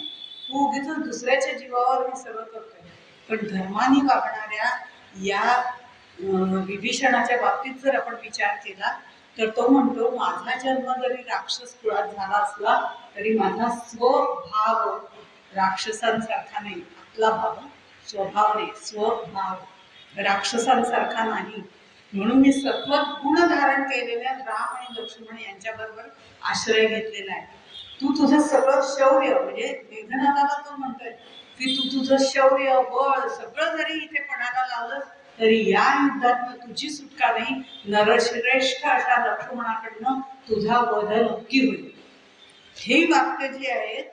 तू उगीच दुसऱ्याच्या जीवावर हे सगळं करतोय. पण धर्माने वागणाऱ्या या विभीषणाच्या बाबतीत जर आपण विचार केला तर तो म्हणतो माझा जन्म जरी राक्षस कुळात झाला असला तरी माझा स्वभाव राक्षसांसारखा नाही. आपला भाव स्वभाव नाही, स्वभाव राक्षसांसारखा नाही. म्हणून मी सत्वत गुण धारण केलेल्या राम आणि लक्ष्मण यांच्याबरोबर आश्रय घेतलेला आहे. तू तुझं सगळं शौर्य म्हणजे मेघनाथाला तो म्हणतोय की तू तुझं शौर्य बळ सगळं जरी इथे पणाला लावलं तरी या युद्धात तुझी सुटका नाही, नरश्रेष्ठ अशा लक्ष्मणाकडनं तुझा वध नक्की होईल. ही वाक्य जी आहेत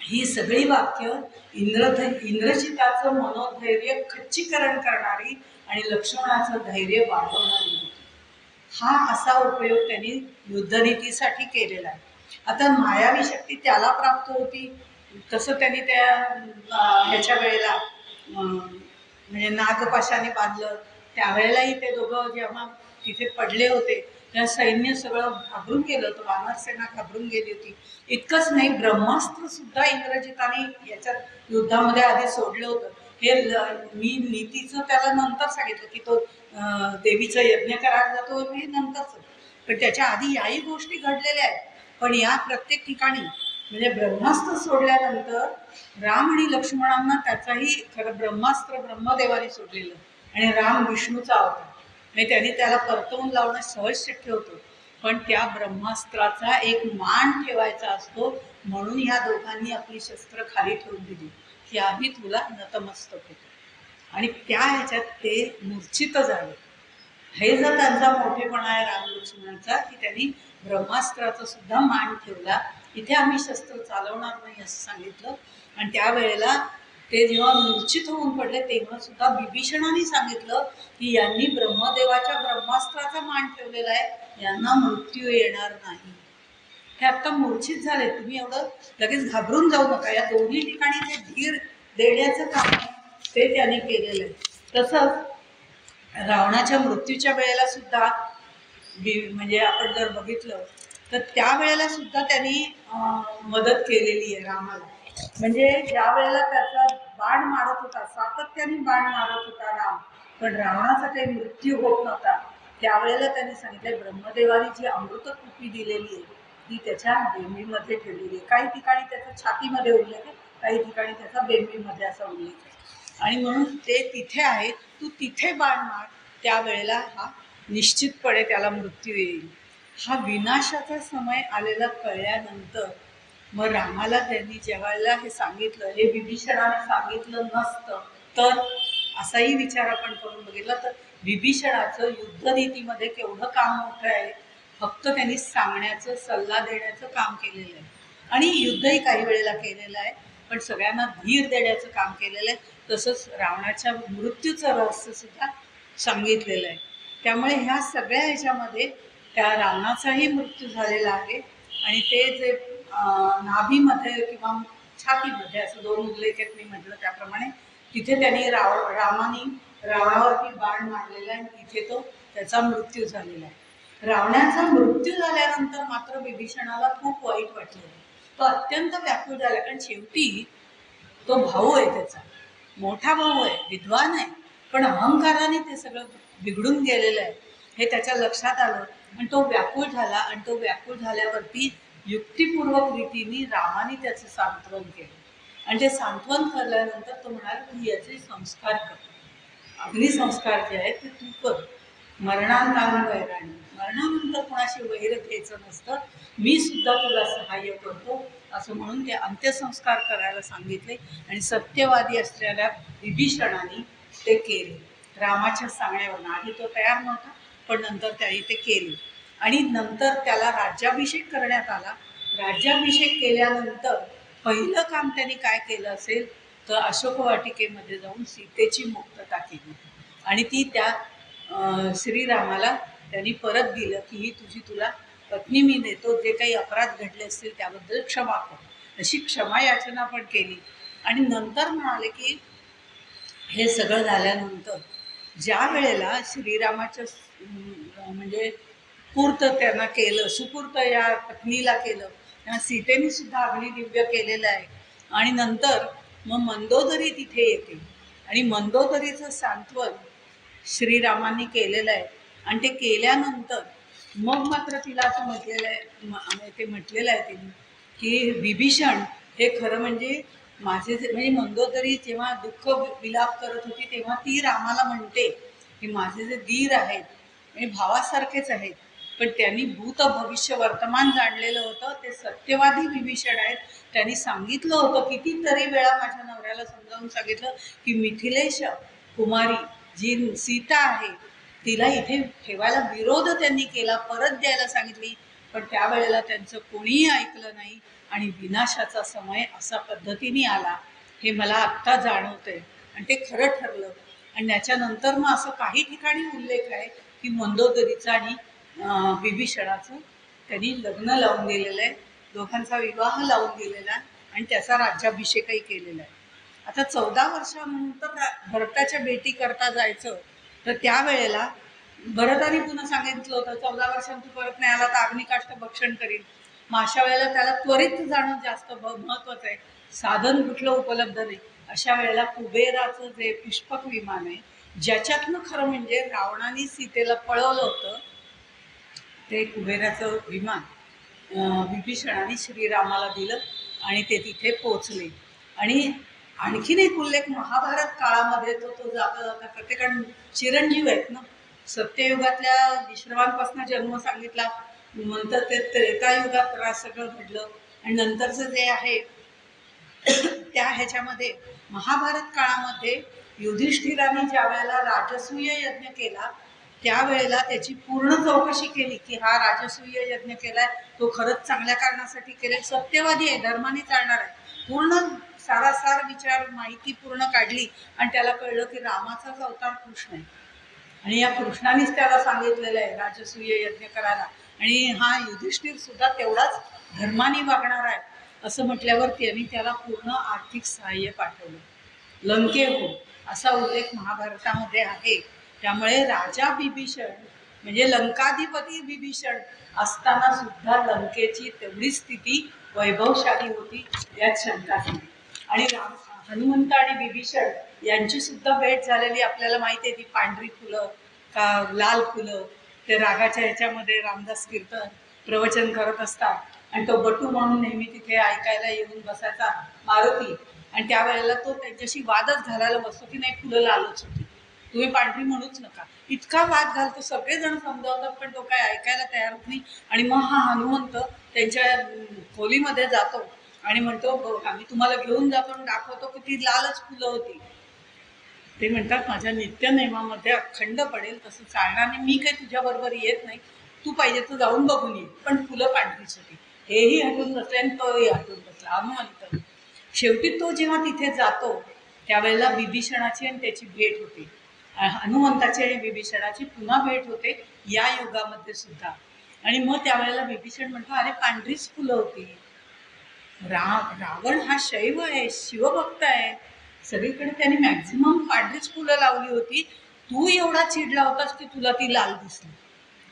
ही सगळी वाक्य इंद्रजिताचं मनोधैर्य खच्चीकरण करणारी आणि लक्ष्मणाचं धैर्य वाढवणारी होती. हा असा उपयोग त्यांनी युद्धनीतीसाठी केलेला आहे. आता मायावी शक्ती त्याला प्राप्त होती तसं त्यांनी त्या ह्याच्या वेळेला म्हणजे नागपाशाने बांधलं त्यावेळेलाही ते दोघं जेव्हा तिथे पडले होते त्या सैन्य सगळं घाबरून गेलं होतं, वानरसेना घाबरून गेली होती. इतकंच नाही, ब्रह्मास्त्र सुद्धा इंद्रजिताने याच्यात युद्धामध्ये आधी सोडलं होतं. हे मी नीतीचं त्याला नंतर सांगितलं की तो देवीचा यज्ञ करायला जातो हे नंतरच, पण त्याच्या आधी याही गोष्टी घडलेल्या आहेत. पण या प्रत्येक ठिकाणी म्हणजे ब्रह्मास्त्र सोडल्यानंतर राम आणि लक्ष्मणांना त्याचाही खरं ब्रह्मास्त्र ब्रह्मदेवाने सोडलेलं आणि राम विष्णूचा अवतार म्हणजे त्यांनी त्याला परतवून लावणं सहज शक्य होतं. पण त्या ब्रह्मास्त्राचा एक मान ठेवायचा असतो म्हणून ह्या दोघांनी आपली शस्त्र खाली ठेवून दिली की आम्ही तुला नतमस्तक होतो आणि त्या ह्याच्यात ते मूर्छित झाले. हे जर त्यांचा मोठेपणा आहे राम लक्ष्मणांचा की त्यांनी ब्रह्मास्त्राचा सुद्धा मान ठेवला, इथे आम्ही शस्त्र चालवणार नाही असं सांगितलं. आणि त्यावेळेला ते जेव्हा मूर्छित होऊन पडले तेव्हा सुद्धा विभीषणाने सांगितलं की यांनी ब्रह्मदेवाच्या ब्रह्मास्त्राचा मान ठेवलेला आहे, यांना मृत्यू येणार नाही. हे आता मूर्छित झाले, तुम्ही एवढं लगेच घाबरून जाऊ नका. या दोन्ही ठिकाणी जे धीर देण्याचं काम आहे ते त्यांनी केलेलं आहे. तसंच रावणाच्या मृत्यूच्या वेळेला सुद्धा म्हणजे आपण जर बघितलं तर त्यावेळेला सुद्धा त्यांनी मदत केलेली आहे रामाला. म्हणजे ज्या वेळेला त्याचा बाण मारत होता, सातत्याने बाण मारत होता राम, पण रावणाचा काही मृत्यू होत नव्हता, त्यावेळेला त्यांनी सांगितलं ब्रह्मदेवाने जी अमृत कुपी दिलेली आहे ती त्याच्या बेंबीमध्ये ठेवलेली आहे. काही ठिकाणी त्याचा छातीमध्ये उल्लेख आहे, काही ठिकाणी त्याचा बेंबीमध्ये असा उल्लेख आहे. आणि म्हणून ते तिथे आहे, तू तिथे बाण मार, त्यावेळेला हा निश्चितपणे त्याला मृत्यू येईल. हा विनाशाचा समय आलेला कळल्यानंतर मग रामाला त्यांनी ज्यावेळेला हे सांगितलं, हे विभीषणाने सांगितलं नसतं तर असाही विचार आपण करून बघितला तर विभीषणाचं युद्धनीतीमध्ये केवढं काम मोठं आहे. फक्त त्यांनी सांगण्याचं सल्ला देण्याचं काम केलेलं आहे आणि युद्धही काही वेळेला केलेलं आहे, पण सगळ्यांना धीर देण्याचं काम केलेलं आहे. तसंच रावणाच्या मृत्यूचं रहस्य सुद्धा सांगितलेलं आहे. त्यामुळे ह्या सगळ्या ह्याच्यामध्ये त्या रावणाचाही मृत्यू झालेला आहे आणि ते जे नाभीमध्ये किंवा छातीमध्ये असं दोन उल्लेख आहेत मी म्हटलं त्याप्रमाणे तिथे त्यांनी रामाने रावणावरती बाण मारलेला आहे आणि तिथे तो त्याचा मृत्यू झालेला आहे. रावणाचा मृत्यू झाल्यानंतर मात्र विभीषणाला खूप वाईट वाटलं. तो अत्यंत व्याकुळ झाला, कारण शेवटी तो भाऊ आहे, त्याचा मोठा भाऊ आहे, विद्वान आहे, पण अहंकाराने ते सगळं बिघडून गेलेलं आहे हे त्याच्या लक्षात आलं आणि तो व्याकुळ झाला. आणि तो व्याकुळ झाल्यावरती युक्तिपूर्वक रीतीने रामाने त्याचं सांत्वन केलं. आणि ते सांत्वन केल्यानंतर तो म्हणाला, तू याचे संस्कार कर, अग्निसंस्कार जे आहेत ते तू कर. मरणांतान वैराणी, मरणानंतर कोणाशी वैर घ्यायचं नसतं, मी सुद्धा तुला सहाय्य करतो असं म्हणून ते अंत्यसंस्कार करायला सांगितले. आणि सत्यवादी असलेल्या विभीषणाने ते केले रामाच्या सांगण्यावरून. आधी तो तयार नव्हता, पण नंतर त्याने ते केले. आणि नंतर त्याला राज्याभिषेक करण्यात आला. राज्याभिषेक केल्यानंतर पहिलं काम त्यांनी काय केलं असेल तर अशोक वाटिकेमध्ये जाऊन सीतेची मुक्तता केली आणि ती त्या श्रीरामाला त्यांनी परत दिलं की ही तुझी तुला पत्नी मी देतो, जे काही अपराध घडले असतील त्याबद्दल क्षमा कर, अशी क्षमा याचना पण केली. आणि नंतर म्हणाले की हे सगळं झाल्यानंतर ज्या वेळेला श्रीरामाच्या म्हणजे पूर्त त्यांना केलं, सुपूर्त या पत्नीला केलं, त्यांना सीतेने सुद्धा अग्निदिव्य केलेलं आहे. आणि नंतर मग मंदोदरी तिथे येते आणि मंदोदरीचं सांत्वन श्रीरामांनी केलेलं आहे. आणि ते केल्यानंतर मग मात्र तिला असं म्हटलेलं आहे, ते म्हटलेलं आहे तिने की विभीषण हे खरं म्हणजे माझे जे म्हणजे मंदोदरी जेव्हा दुःख विलाप करत होती तेव्हा ती रामाला म्हणते की माझे जे दीर आहेत म्हणजे भावासारखेच आहेत, पण त्यांनी भूत भविष्य वर्तमान जाणलेलं होतं, ते सत्यवादी विभीषण आहेत. त्यांनी सांगितलं होतं, कितीतरी वेळा माझ्या नवऱ्याला समजावून सांगितलं की मिथिलेश कुमारी जी सीता आहे तिला इथे ठेवायला विरोध त्यांनी केला, परत द्यायला सांगितली, पण त्यावेळेला त्यांचं कोणीही ऐकलं नाही आणि विनाशाचा समय असा पद्धतीने आला हे मला आत्ता जाणवतंय. आणि ते खरं ठरलं. आणि त्याच्यानंतर मग असं काही ठिकाणी उल्लेख आहे की मंदोदरीचा आणि विभीषणाचं त्यांनी लग्न लावून दिलेलं आहे, दोघांचा विवाह लावून दिलेला आहे आणि त्याचा राज्याभिषेकही केलेला आहे. आता 14 वर्षानंतर भरताच्या भेटी करता जायचं, तर त्यावेळेला भरताने पुन्हा सांगितलं होतं 14 वर्षांत तू परत नाही आला तर अग्निकाष्ठ भक्षण करील. मग अशा वेळेला त्याला त्वरित जाणं जास्त महत्त्वाचं आहे, साधन कुठलं उपलब्ध नाही. अशा वेळेला कुबेराचं जे पुष्पक विमान आहे, ज्याच्यातनं खरं म्हणजे रावणाने सीतेला पळवलं होतं, ते कुबेराचं विमान विभीषणाने श्रीरामाला दिलं आणि ते तिथे पोचले. आणि आणखीन एक उल्लेख महाभारत काळामध्ये तो जाता जाता प्रत्येकाने चिरंजीव आहेत ना, सत्ययुगातल्या विश्रवांपासून जन्म सांगितला, नंतर ते त्रेतायुगात सगळं घडलं आणि नंतरचं जे आहे त्या ह्याच्यामध्ये महाभारत काळामध्ये युधिष्ठिराने ज्या वेळेला राजसूय यज्ञ केला त्यावेळेला त्याची पूर्ण चौकशी केली की हा राजसूय यज्ञ केलाय तो खरंच चांगल्या कारणासाठी केलाय, सत्यवादी आहे, धर्माने चालणार आहे, पूर्ण सारासार विचार माहिती पूर्ण काढली आणि त्याला कळलं की रामाचाच अवतार कृष्ण आहे आणि या कृष्णानेच त्याला सांगितलेलं आहे राजसूय यज्ञ करायला आणि हा युधिष्ठिर सुद्धा तेवढाच धर्माने वागणार आहे असं म्हटल्यावर त्यांनी त्याला पूर्ण आर्थिक सहाय्य पाठवलं, लंकेहून असा उल्लेख महाभारतामध्ये आहे. त्यामुळे राजा विभीषण म्हणजे लंकाधिपती विभीषण असताना सुद्धा लंकेची तेवढी स्थिती वैभवशाली होती, यात शंकाच नाही. आणि हनुमंत आणि विभीषण यांची सुद्धा भेट झालेली आपल्याला माहिती आहे, ती पांढरी फुलं का लाल फुलं, ते रागाच्या ह्याच्यामध्ये रामदास कीर्तन प्रवचन करत असतात आणि तो बटू म्हणून नेहमी तिथे ऐकायला येऊन बसायचा मारुती. आणि त्यावेळेला तो त्यांच्याशी वादच घालायला बसतो की नाही फुलं लालच होती, तुम्ही पांढरी म्हणूच नका, इतका वाद घालतो, सगळेजण समजावतात पण तो काय ऐकायला तयार होत नाही. आणि मग हा हनुमंत त्यांच्या खोलीमध्ये जातो आणि म्हणतो आम्ही तुम्हाला घेऊन जातो आणि दाखवतो की ती लालच फुलं होती. ते म्हणतात माझ्या नित्यनेमामध्ये अखंड पडेल तसं चालणार नाही, मी काही तुझ्याबरोबर येत नाही, तू पाहिजे तर जाऊन बघून ये, पण फुलं पांढरीच होती. हेही हटून बसले आणि तोही हटून बसला हनुमंत. शेवटी तो जेव्हा तिथे जातो त्यावेळेला विभीषणाची आणि त्याची भेट होते, हनुमंताची आणि विभीषणाची पुन्हा भेट होते या युगामध्ये सुद्धा. आणि मग त्यावेळेला विभीषण म्हणतो अरे पांढरीच फुलं होती, रावण हा शैव आहे, शिवभक्त आहे, सगळीकडे त्याने मॅक्झिमम पांढरीच फुलं लावली होती. तू एवढा चिडला होतास की तुला ती लाल दिसली.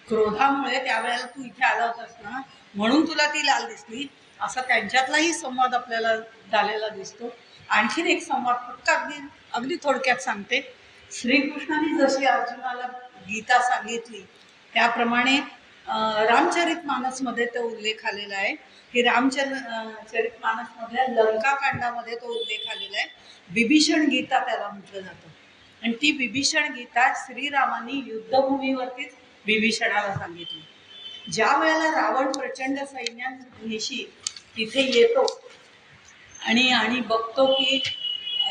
क्रोधामुळे त्यावेळेला तू इथे आला होतास ना, म्हणून तुला ती लाल दिसली. असा त्यांच्यातलाही संवाद आपल्याला झालेला दिसतो. आणखीन एक संवाद फक्त अगदी अगदी थोडक्यात सांगते. श्रीकृष्णाने जशी अर्जुनाला गीता सांगितली त्याप्रमाणे रामचरितमानसमध्ये तो उल्लेख आलेला आहे की चरितमानसमधल्या लंका कांडामध्ये तो उल्लेख आलेला आहे. विभीषण गीता त्याला म्हटलं जातं. आणि ती विभीषण गीता श्रीरामांनी युद्धभूमीवरतीच विभीषणाला सांगितली. ज्या वेळेला रावण प्रचंड सैन्यानिशी तिथे येतो आणि बघतो की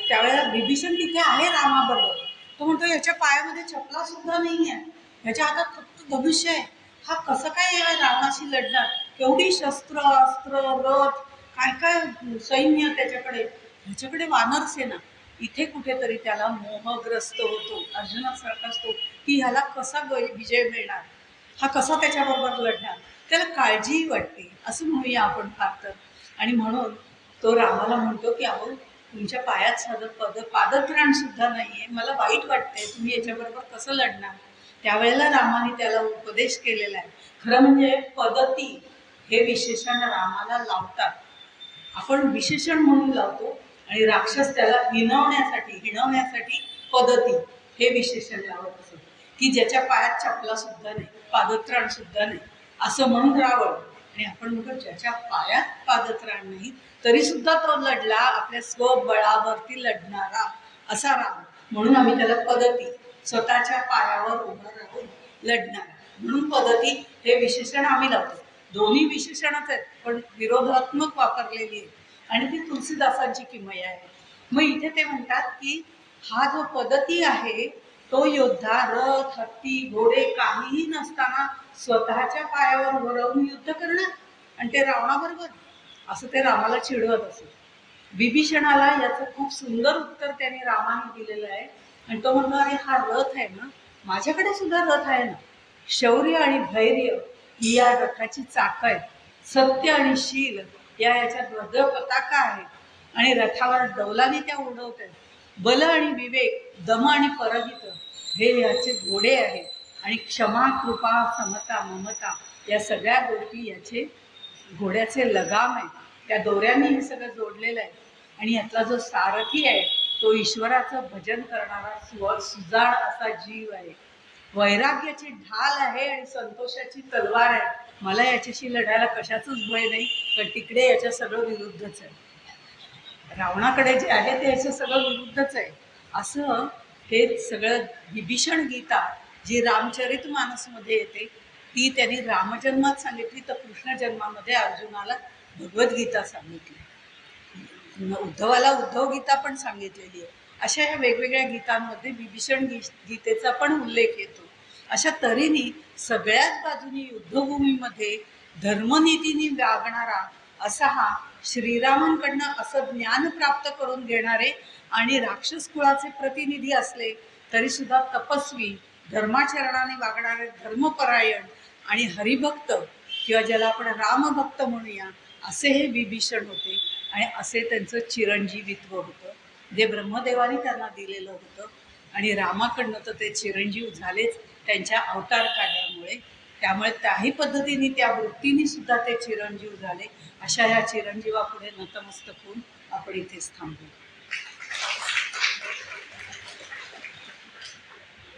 त्यावेळेला विभीषण तिथे आहे रामाबरोबर. तो म्हणतो याच्या पायामध्ये चपला सुद्धा नाही आहे, ह्याच्या हातात फक्त धनुष्य आहे, हा कसं काय या रावणाशी लढणार, केवढी शस्त्र अस्त्र रथ काय काय सैन्य त्याच्याकडे, ह्याच्याकडे वानर सेना. इथे कुठेतरी त्याला मोहग्रस्त होतो, अर्जुनासारखा असतो की ह्याला कसा विजय मिळणार, हा कसा त्याच्याबरोबर लढणार, त्याला काळजीही वाटते असं म्हणूया आपण फार तर. आणि म्हणून तो रामाला म्हणतो की अहो तुमच्या पायात साधं पादत्राण सुद्धा नाहीये, मला वाईट वाटतंय, तुम्ही याच्याबरोबर कसं लढणार. त्यावेळेला रामाने त्याला उपदेश केलेला आहे. खरं म्हणजे पदती हे विशेषण रामाला लावतात. आपण विशेषण म्हणून लावतो आणि राक्षस त्याला हिणवण्यासाठी पदती हे विशेषण लावत असत की ज्याच्या पायात चपला सुद्धा नाही, पादत्राण सुद्धा नाही असं म्हणून रावण. आणि आपण म्हणतो ज्याच्या पायात पादत्राण नाही तरी सुद्धा तो लढला, आपल्या स्वबळावरती लढणारा असा राम. म्हणून आम्ही त्याला पदती, स्वतःच्या पायावर उभं राहून लढणारा म्हणून पदती हे विशेषण आम्ही लावतो. दोन्ही विशेषणच आहेत पण विरोधात्मक वापरलेली आहे आणि ती तुलसीदासांची किमया आहे. मग इथे ते म्हणतात की हा जो पदती आहे तो योद्धा रथ हत्ती घोडे काहीही नसताना स्वतःच्या पायावर उभं राहून युद्ध करणार आणि ते रावणाबरोबर, असं ते रामाला चिडवत असत. विभीषणाला याचं खूप सुंदर उत्तर त्याने रामाने दिलेलं आहे. आणि तो म्हणतो अरे हा रथ आहे ना, माझ्याकडे सुद्धा रथ आहे ना, शौर्य आणि धैर्य ही या रथाची चाकं आहेत, सत्य आणि शील याच्या ध्वज पताका आहेत आणि रथावर डौलाने त्या उडवत आहेत, बल आणि विवेक दम आणि परहित हे याचे घोडे आहेत आणि क्षमा कृपा समता ममता या सगळ्या गोष्टी याचे घोड्याचे लगाम आहेत, त्या दोऱ्यांनी हे सगळं जोडलेलं आहे. आणि यातला जो सारथी आहे तो ईश्वराचं भजन करणारा सुजाण असा जीव आहे, वैराग्याची ढाल आहे आणि संतोषाची तलवार आहे. मला याच्याशी लढायला कशाचंच भय नाही, पण तिकडे याच्या सगळं विरुद्धच आहे, रावणाकडे जे आहे ते याचं सगळं विरुद्धच आहे. असं हे सगळं विभीषण गीता जी रामचरितमानसमध्ये येते ती त्यांनी रामजन्मात सांगितली, तर कृष्ण जन्मामध्ये अर्जुनाला भगवद्गीता सांगितली. उद्धवाला उद्धव गीता पण सांगितलेली आहे. अशा ह्या वेगवेगळ्या गीतांमध्ये विभीषण गीतेचा पण उल्लेख येतो. अशा तऱ्हेने सगळ्याच बाजूनी युद्धभूमीमध्ये धर्मनीतीने वागणारा असा हा श्रीरामांकडनं असं ज्ञान प्राप्त करून घेणारे आणि राक्षस कुळाचे प्रतिनिधी असले तरी सुद्धा तपस्वी, धर्माचरणाने वागणारे धर्मपरायण आणि हरिभक्त किंवा ज्याला आपण रामभक्त म्हणूया असे हे विभीषण होते. आणि असे त्यांचं चिरंजीवित्व होतं जे ब्रह्मदेवाने त्यांना दिलेलं होतं. आणि रामाकडनं तर ते चिरंजीव झालेच त्यांच्या अवतार कार्यामुळे, त्यामुळे त्याही पद्धतीने त्या वृत्तीने सुद्धा ते चिरंजीव झाले. अशा ह्या चिरंजीवापुढे नतमस्तक होऊन आपण इथेच थांबू.